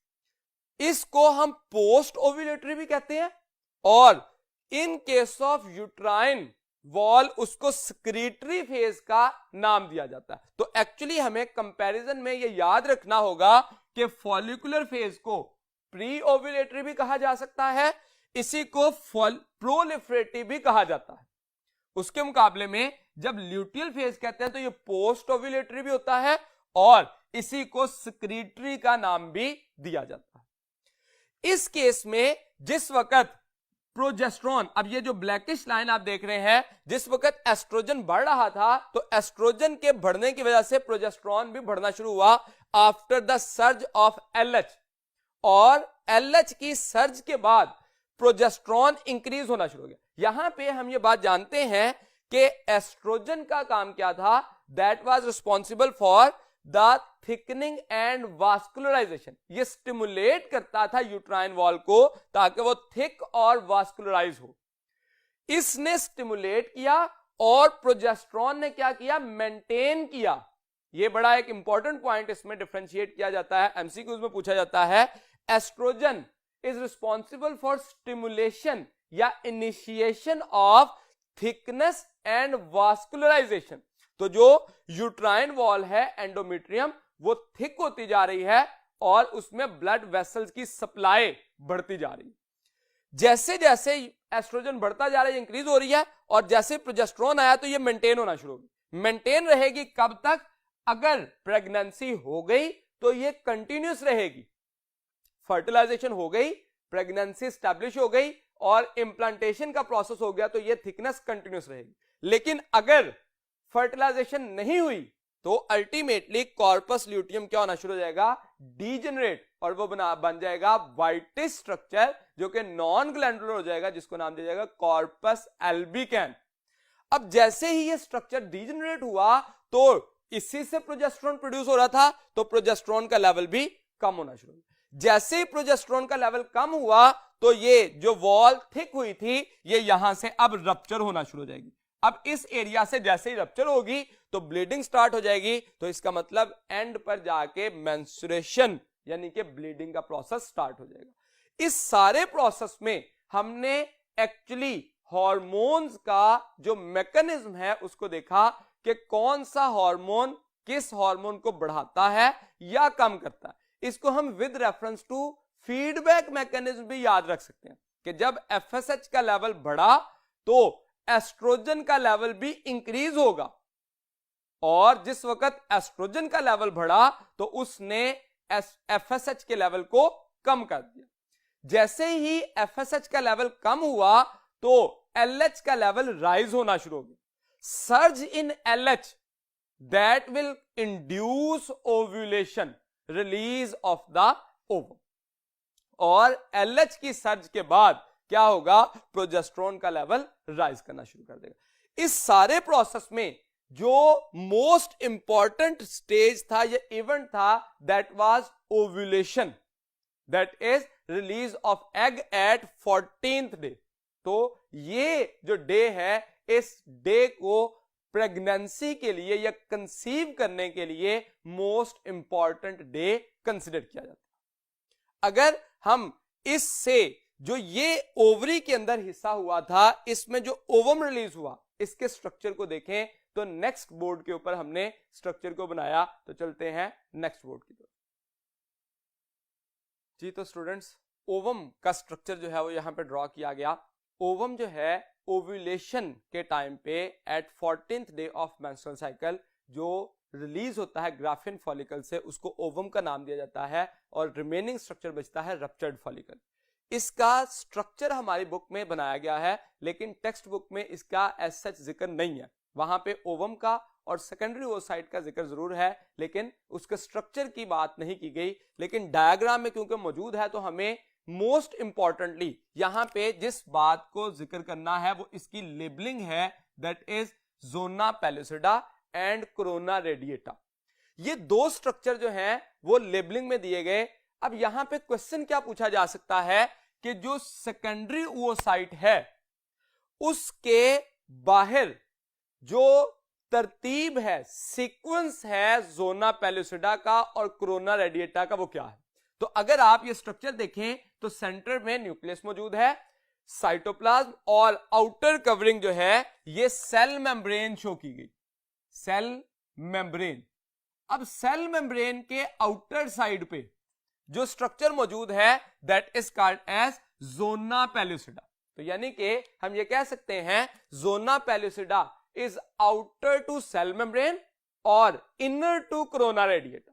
इसको हम पोस्ट ओव्यूलेटरी भी कहते हैं, और in case of uterine wall उसको स्क्रीटरी फेज का नाम दिया जाता है। तो एक्चुअली हमें कंपैरिजन में यह याद रखना होगा कि फॉलिकुलर फेज को प्री ओव्यूलेटरी भी कहा जा सकता है, इसी को प्रोलिफरेटिव भी कहा जाता है। उसके मुकाबले में जब ल्यूटियल फेज कहते हैं तो ये पोस्ट ओव्यूलेटरी भी होता है और इसी को स्क्रीटरी का नाम भी दिया जाता है। इस केस में जिस वक्त प्रोजेस्टेरोन, अब ये जो ब्लैकिश लाइन आप देख रहे हैं, जिस वक्त एस्ट्रोजन बढ़ रहा था तो एस्ट्रोजन के बढ़ने की वजह से प्रोजेस्टेरोन भी बढ़ना शुरू हुआ after the surge of LH, और LH की सर्ज के बाद प्रोजेस्टेरोन इंक्रीज होना शुरू हो गया। यहां पे हम ये बात जानते हैं कि एस्ट्रोजन का काम क्या था, that was responsible for the thickening and vascularization. ये स्टिमुलेट करता था यूट्राइन वॉल को ताकि वो थिक और वास्कुलराइज हो। इसने स्टिमुलेट किया और प्रोजेस्टेरॉन ने क्या किया, मेंटेन किया। ये बड़ा एक इंपॉर्टेंट पॉइंट इसमें डिफरेंशिएट किया जाता है, एमसीक्यूज में पूछा जाता है। Oestrogen is responsible for stimulation या initiation of thickness and vascularisation. तो जो यूट्राइन वॉल है एंडोमेट्रियम, वो थिक होती जा रही है और उसमें ब्लड वेसल्स की सप्लाई बढ़ती जा रही है। जैसे जैसे एस्ट्रोजन बढ़ता जा रहा है, इंक्रीज हो रही है, और जैसे प्रोजेस्टेरॉन आया तो ये मेंटेन होना शुरू होगी। मेंटेन रहेगी कब तक, अगर प्रेगनेंसी हो गई तो ये कंटिन्यूस रहेगी। फर्टिलाइजेशन हो गई, प्रेगनेंसी स्टैब्लिश हो गई और इंप्लांटेशन का प्रोसेस हो गया तो ये थिकनेस कंटिन्यूस रहेगी। लेकिन अगर फर्टिलाइजेशन नहीं हुई तो अल्टीमेटली कॉर्पस ल्यूटियम क्या होना शुरू हो जाएगा, डीजेनरेट, और वो बन जाएगा वाइटिश स्ट्रक्चर जो कि नॉन ग्लैंडुलर हो जाएगा, जिसको नाम दिया जाएगा कॉर्पस एल्बिकैन। अब जैसे ही ये स्ट्रक्चर डीजेनरेट हुआ तो इसी से प्रोजेस्टेरॉन प्रोड्यूस हो रहा था, तो प्रोजेस्टेरॉन का लेवल भी कम होना शुरू हुआ। जैसे ही प्रोजेस्टेरॉन का लेवल कम हुआ तो ये जो वॉल थिक हुई थी ये यहां से अब रप्चर होना शुरू हो जाएगी। अब इस एरिया से जैसे ही रप्चर होगी तो ब्लीडिंग स्टार्ट हो जाएगी। तो इसका मतलब एंड पर जाके मेंस्ट्रुएशन यानी कि ब्लीडिंग का प्रोसेस स्टार्ट हो जाएगा। इस सारे प्रोसेस में हमने एक्चुअली हार्मोन्स का जो मैकेनिज्म है उसको देखा कि कौन सा हार्मोन किस हार्मोन को बढ़ाता है या कम करता है। इसको हम with reference to feedback mechanism भी याद रख सकते हैं कि जब एफएसएच का लेवल बढ़ा तो एस्ट्रोजन का लेवल भी इंक्रीज होगा, और जिस वक्त एस्ट्रोजन का लेवल बढ़ा तो उसने एफएसएच के लेवल को कम कर दिया। जैसे ही एफएसएच का लेवल कम हुआ तो एलएच का लेवल राइज होना शुरू हो गया। Surge in LH that will induce ovulation, release of the ovum, और एलएच की सर्ज के बाद क्या होगा, प्रोजेस्टेरॉन का लेवल राइज करना शुरू कर देगा। इस सारे प्रोसेस में जो मोस्ट इंपॉर्टेंट स्टेज था, ये इवेंट था, that was ovulation, that is release of egg at 14th day. तो ये जो डे है, इस डे को प्रेगनेंसी के लिए या कंसीव करने के लिए मोस्ट इंपॉर्टेंट डे कंसिडर किया जाता है। अगर हम इससे जो ये ओवरी के अंदर हिस्सा हुआ था, इसमें जो ओवम रिलीज हुआ, इसके स्ट्रक्चर को देखें तो नेक्स्ट बोर्ड के ऊपर हमने स्ट्रक्चर को बनाया। तो चलते हैं नेक्स्ट बोर्ड की तरफ। जी तो स्टूडेंट्स, ओवम का स्ट्रक्चर जो है वो यहां पे ड्रॉ किया गया। ओवम जो है ओव्यूलेशन के टाइम पे at 14th day of menstrual cycle जो रिलीज होता है ग्राफियन फॉलिकल से, उसको ओवम का नाम दिया जाता है, और रिमेनिंग स्ट्रक्चर बचता है रप्चर्ड फॉलिकल। इसका स्ट्रक्चर हमारी बुक में बनाया गया है, लेकिन टेक्स्ट बुक में इसका एज सच जिक्र नहीं है। वहां पे ओवम का और सेकेंडरी ओसाइट का जिक्र जरूर है, लेकिन उसके स्ट्रक्चर की बात नहीं की गई। लेकिन डायग्राम में क्योंकि मौजूद है तो हमें मोस्ट इंपॉर्टेंटली यहां पे जिस बात को जिक्र करना है वो इसकी लेबलिंग है, that is zona pellucida and corona radiata. ये दो स्ट्रक्चर जो हैं वो लेबलिंग में दिए गए। अब यहां पे क्वेश्चन क्या पूछा जा सकता है कि जो सेकेंडरी ओसाइट है उसके बाहर जो तरतीब है, सीक्वेंस है जोना पेलुसिडा का और कोरोना रेडिएटा का, वो क्या है। तो अगर आप ये स्ट्रक्चर देखें तो सेंटर में न्यूक्लियस मौजूद है, साइटोप्लाज्म, और आउटर कवरिंग जो है ये सेल मेम्ब्रेन शो की गई, सेल मेम्ब्रेन। अब सेल मेम्ब्रेन के आउटर साइड पे जो स्ट्रक्चर मौजूद है that is called as zona pellucida. तो यानी कि हम ये कह सकते हैं zona pellucida is outer to cell membrane और इनर टू कोरोना रेडिएटा।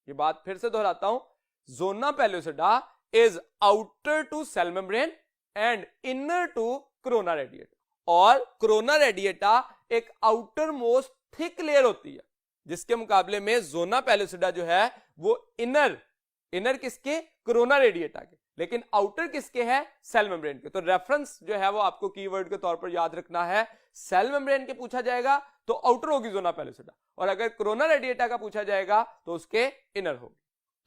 ये बात फिर से दोहराता हूं, zona pellucida is outer to cell membrane and inner to corona radiata, और कोरोना रेडिएटा एक आउटर मोस्ट थिक लेयर होती है, जिसके मुकाबले में जोना पेलुसिडा जो है वो इनर किसके, कोरोना रेडिएटा के, लेकिन आउटर किसके है, सेल मेम्ब्रेन के। तो रेफरेंस जो है वो आपको कीवर्ड के तौर पर याद रखना है, सेल मेम्ब्रेन के पूछा जाएगा तो आउटर होगी जोना पेलुसिडा, और अगर कोरोना रेडिएटा का पूछा जाएगा तो उसके इनर होगी।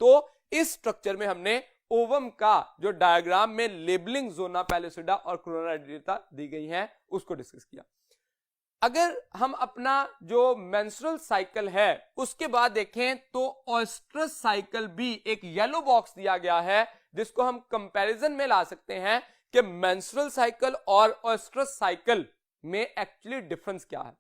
तो इस स्ट्रक्चर में हमने ओवम का जो डायग्राम में लेबलिंग जोना पैलिसिडा और कोरोना एडिटा दी गई हैं उसको डिस्कस किया। अगर हम अपना जो मेंस्ट्रुअल साइकिल है उसके बाद देखें तो ऑयस्ट्रस साइकिल भी एक येलो बॉक्स दिया गया है जिसको हम कंपैरिजन में ला सकते हैं कि मेंस्ट्रुअल साइकिल और ऑयस्ट्रस साइकिल में एक्चुअली डिफरेंस क्या है।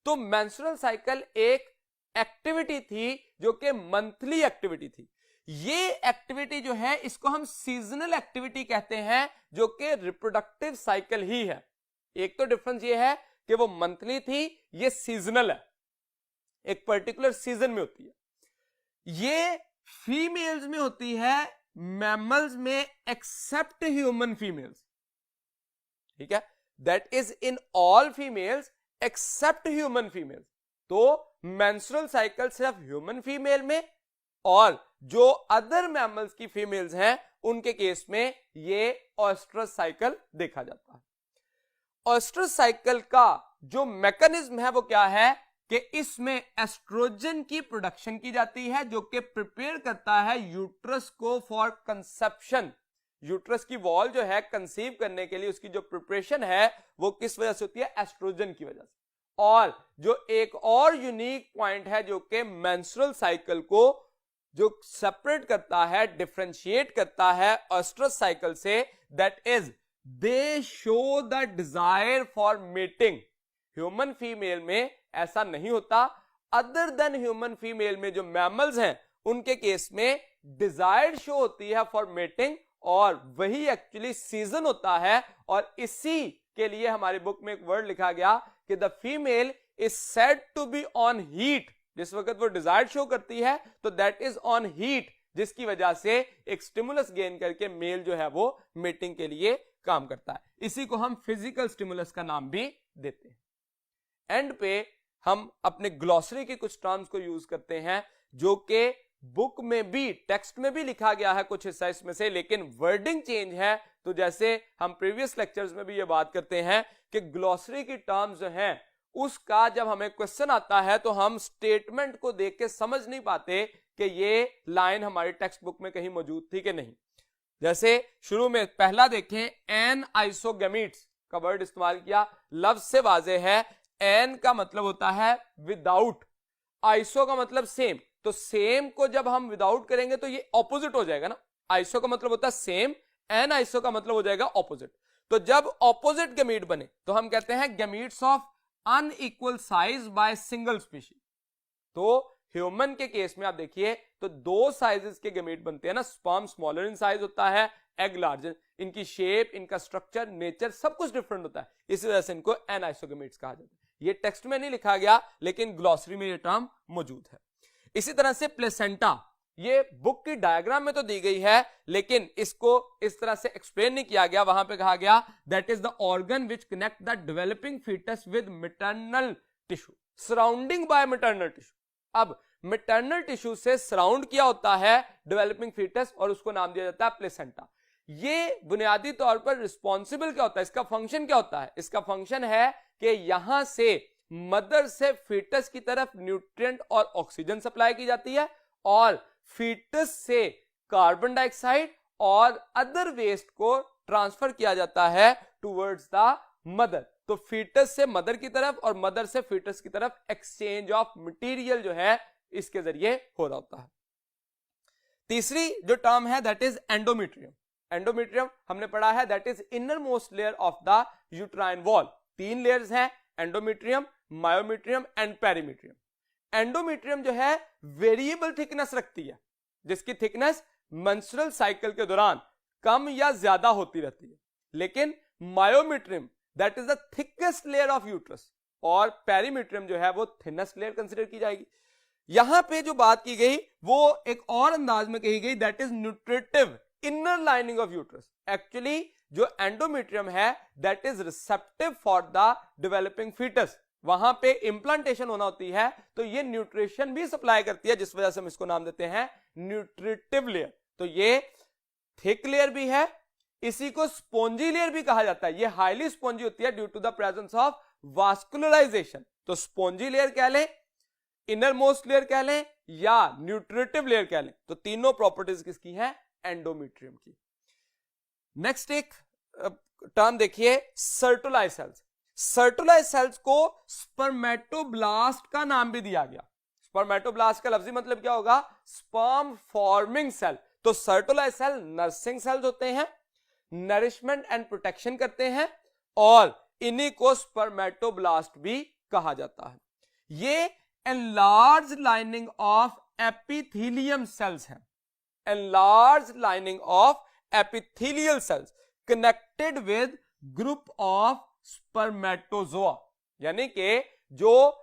तो मेंस्ट्रुअल साइकिल एक एक्टिविटी थी जो कि मंथली एक्टिविटी थी। ये एक्टिविटी जो है इसको हम सीजनल एक्टिविटी कहते हैं जो कि रिप्रोडक्टिव साइकिल ही है। एक तो डिफरेंस ये है कि वो मंथली थी, ये सीजनल है, एक पर्टिकुलर सीजन में होती है। ये फीमेल्स में होती है, मैमल्स में एक्सेप्ट ह्यूमन फीमेल्स, ठीक है, that is in all females except human females. तो मेंस्ट्रुअल साइकिल सिर्फ ह्यूमन फीमेल में और जो अदर मैमल्स की फीमेल्स हैं उनके केस में ये ऑयस्ट्रस साइकिल देखा जाता है। ऑयस्ट्रस साइकिल का जो मैकेनिज्म है वो क्या है कि इसमें एस्ट्रोजन की प्रोडक्शन की जाती है जो कि प्रिपेयर करता है यूट्रस को फॉर कंसेप्शन। यूट्रस की वॉल जो है कंसीव करने के लिए उसकी जो प्रिपरेशन है वो किस वजह से होती है? एस्ट्रोजन की वजह से। और जो एक और यूनिक पॉइंट है जो कि मेंस्ट्रुअल साइकिल को जो सेपरेट करता है, डिफरेंशिएट करता है ऑयस्ट्रस साइकिल से, that is they show the desire for mating. Human female में ऐसा नहीं होता। अदर देन ह्यूमन फीमेल में जो मैमल्स हैं उनके केस में डिजायर शो होती है फॉर मेटिंग और वही एक्चुअली सीजन होता है। और इसी के लिए हमारी बुक में एक वर्ड लिखा गया कि the female is said to be on heat. जिस वक्त वो डिजायर शो करती है तो दैट इज ऑन हीट, जिसकी वजह से एक स्टिमुलस गेन करके मेल जो है वो मेटिंग के लिए काम करता है। इसी को हम फिजिकल स्टिमुलस का नाम भी देते हैं। एंड पे हम अपने ग्लॉसरी के कुछ टर्म्स को यूज करते हैं जो कि बुक में भी, टेक्स्ट में भी लिखा गया है कुछ हिस्सा इसमें से, लेकिन वर्डिंग चेंज है। तो जैसे हम प्रीवियस लेक्चर्स में भी ये बात करते हैं कि ग्लॉसरी की टर्म्स जो हैं उसका जब हमें क्वेश्चन आता है तो हम स्टेटमेंट को देख के समझ नहीं पाते कि ये लाइन हमारी टेक्स्ट बुक में कहीं मौजूद थी कि नहीं। जैसे शुरू में पहला देखें, एन आइसोगेमीट्स का वर्ड इस्तेमाल किया, लफ्ज से वाजे है। एन का मतलब होता है विदाउट, आइसो का मतलब सेम। तो सेम को जब हम विदाउट करेंगे तो ये ऑपोजिट हो जाएगा ना। आइसो का मतलब होता है सेम, एन आइसो का मतलब हो जाएगा ऑपोजिट। तो जब ऑपोजिट गैमीट बने तो हम कहते हैं gametes of unequal size by single species. तो ह्यूमन के केस में आप देखिए तो दो साइजेस के गैमीट बनते हैं ना। स्पर्म स्मॉलर इन साइज होता है, एग लार्जर। इनकी शेप, इनका स्ट्रक्चर, नेचर सब कुछ डिफरेंट होता है, इसी वजह से इनको एनाइसोगेमीट्स कहा जाता है। ये टेक्स्ट में नहीं लिखा गया लेकिन ग्लॉसरी में ये टर्म मौजूद है। इसी तरह से प्लेसेंटा, ये बुक की डायग्राम में तो दी गई है लेकिन इसको इस तरह से एक्सप्लेन नहीं किया गया। वहां पे कहा गया that is the organ which connect the developing foetus with maternal tissue surrounding by maternal tissue. अब मैटरनल टिश्यू से सराउंड किया होता है डेवलपिंग फीटस और उसको नाम दिया जाता है प्लेसेंटा। ये बुनियादी तौर पर रिस्पॉन्सिबल क्या होता है, इसका फंक्शन क्या होता है? इसका फंक्शन है कि यहां से मदर से फीटस की तरफ न्यूट्रिएंट और ऑक्सीजन सप्लाई की जाती है और फीटस से कार्बन डाइऑक्साइड और अदर वेस्ट को ट्रांसफर किया जाता है टुवर्ड्स द मदर। तो फीटस से मदर की तरफ और मदर से फीटस की तरफ एक्सचेंज ऑफ मटेरियल जो है इसके जरिए हो रहा होता है। तीसरी जो टर्म है दैट इज एंडोमेट्रियम। एंडोमेट्रियम हमने पढ़ा है that is innermost layer of the uterine wall. 3 layers हैं, endometrium, myometrium and perimetrium. Endometrium जो है वेरिएबल थिकनेस रखती है, जिसकी थिकनेस मेंस्ट्रुअल साइकिल के दौरान कम या ज्यादा होती रहती है। लेकिन myometrium that is the thickest layer of uterus और पेरीमेट्रियम जो है वो थिनेस्ट लेयर कंसीडर की जाएगी। यहां पे जो बात की गई वो एक और अंदाज में कही गई that is nutritive inner lining of uterus. Actually जो एंडोमेट्रियम है that is receptive for the developing foetus. वहां पे इंप्लांटेशन होना होती है तो ये न्यूट्रिशन भी सप्लाई करती है, जिस वजह से हम इसको नाम देते हैं न्यूट्रिटिव लेयर। तो ये थिक लेयर भी है, इसी को स्पॉन्जी लेयर भी कहा जाता है। ये हाईली स्पॉन्जी होती है due to the presence of vascularization. तो स्पॉन्जी लेयर कह लें, इनर मोस्ट लेयर कह लें या न्यूट्रिटिव लेयर कह लें, तो तीनों प्रॉपर्टीज किसकी हैं? एंडोमेट्रियम की। नेक्स्ट एक टर्म देखिए सर्टोलाई सेल्स। सर्टोलाई सेल्स को स्पर्मेटोब्लास्ट का नाम भी दिया गया। स्पर्मेटोब्लास्ट का लफ्जी मतलब क्या होगा? Sperm forming cell. तो सर्टोलाई सेल नर्सिंग सेल्स होते हैं, नरिशमेंट एंड प्रोटेक्शन करते हैं, और इन्हीं को स्पर्मेटोब्लास्ट भी कहा जाता है। ये enlarge lining of epithelium cells हैं, enlarge lining of epithelial cells connected with group of spermatozoa. यानी कि जो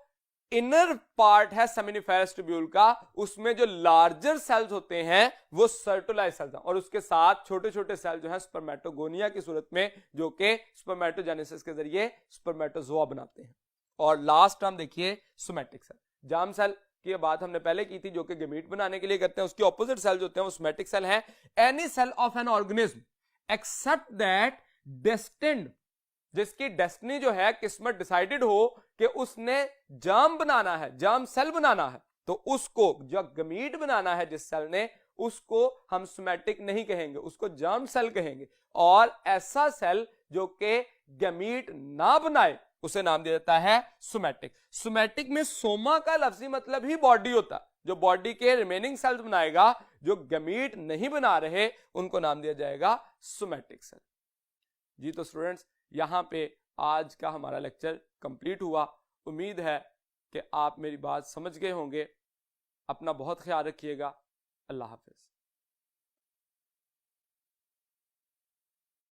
इनर पार्ट है सेमिनिफेरस ट्यूब्यूल का, उसमें जो लार्जर सेल्स होते हैं वो सर्टोलाई सेल्स हैं, और उसके साथ छोटे छोटे सेल जो हैं स्पर्मेटोगोनिया की सूरत में, जो कि स्पर्मेटोजेनेसिस के जरिए स्पर्मेटोजोआ बनाते हैं। और लास्ट टर्म देखिए सोमैटिक सेल। जार्म सेल की बात हमने पहले की थी, जो कि गमीट बनाने के लिए करते हैं, उसके ऑपोजिट सेल जो होते हैं वो सोमैटिक सेल हैं। Any cell of an organism except that destined, जिसकी डेस्टिनी जो है, किस्मत डिसाइडेड हो कि उसने जर्म बनाना है, जर्म सेल बनाना है, तो उसको जो गमीट बनाना है जिस सेल ने, उसको हम सोमैटिक नहीं कहेंगे, उसको जर्म सेल कहेंगे। और ऐसा सेल जो कि गमीट ना बनाए उसे नाम दिया जाता है सोमैटिक। सोमैटिक में सोमा का लफ्जी मतलब ही बॉडी होता है, जो बॉडी के रिमेनिंग सेल्स बनाएगा, जो गमीट नहीं बना रहे उनको नाम दिया जाएगा सोमैटिक सेल। जी तो स्टूडेंट्स, यहां पे आज का हमारा लेक्चर कंप्लीट हुआ। उम्मीद है कि आप मेरी बात समझ गए होंगे। अपना बहुत ख्याल रखिएगा। अल्लाह हाफिज।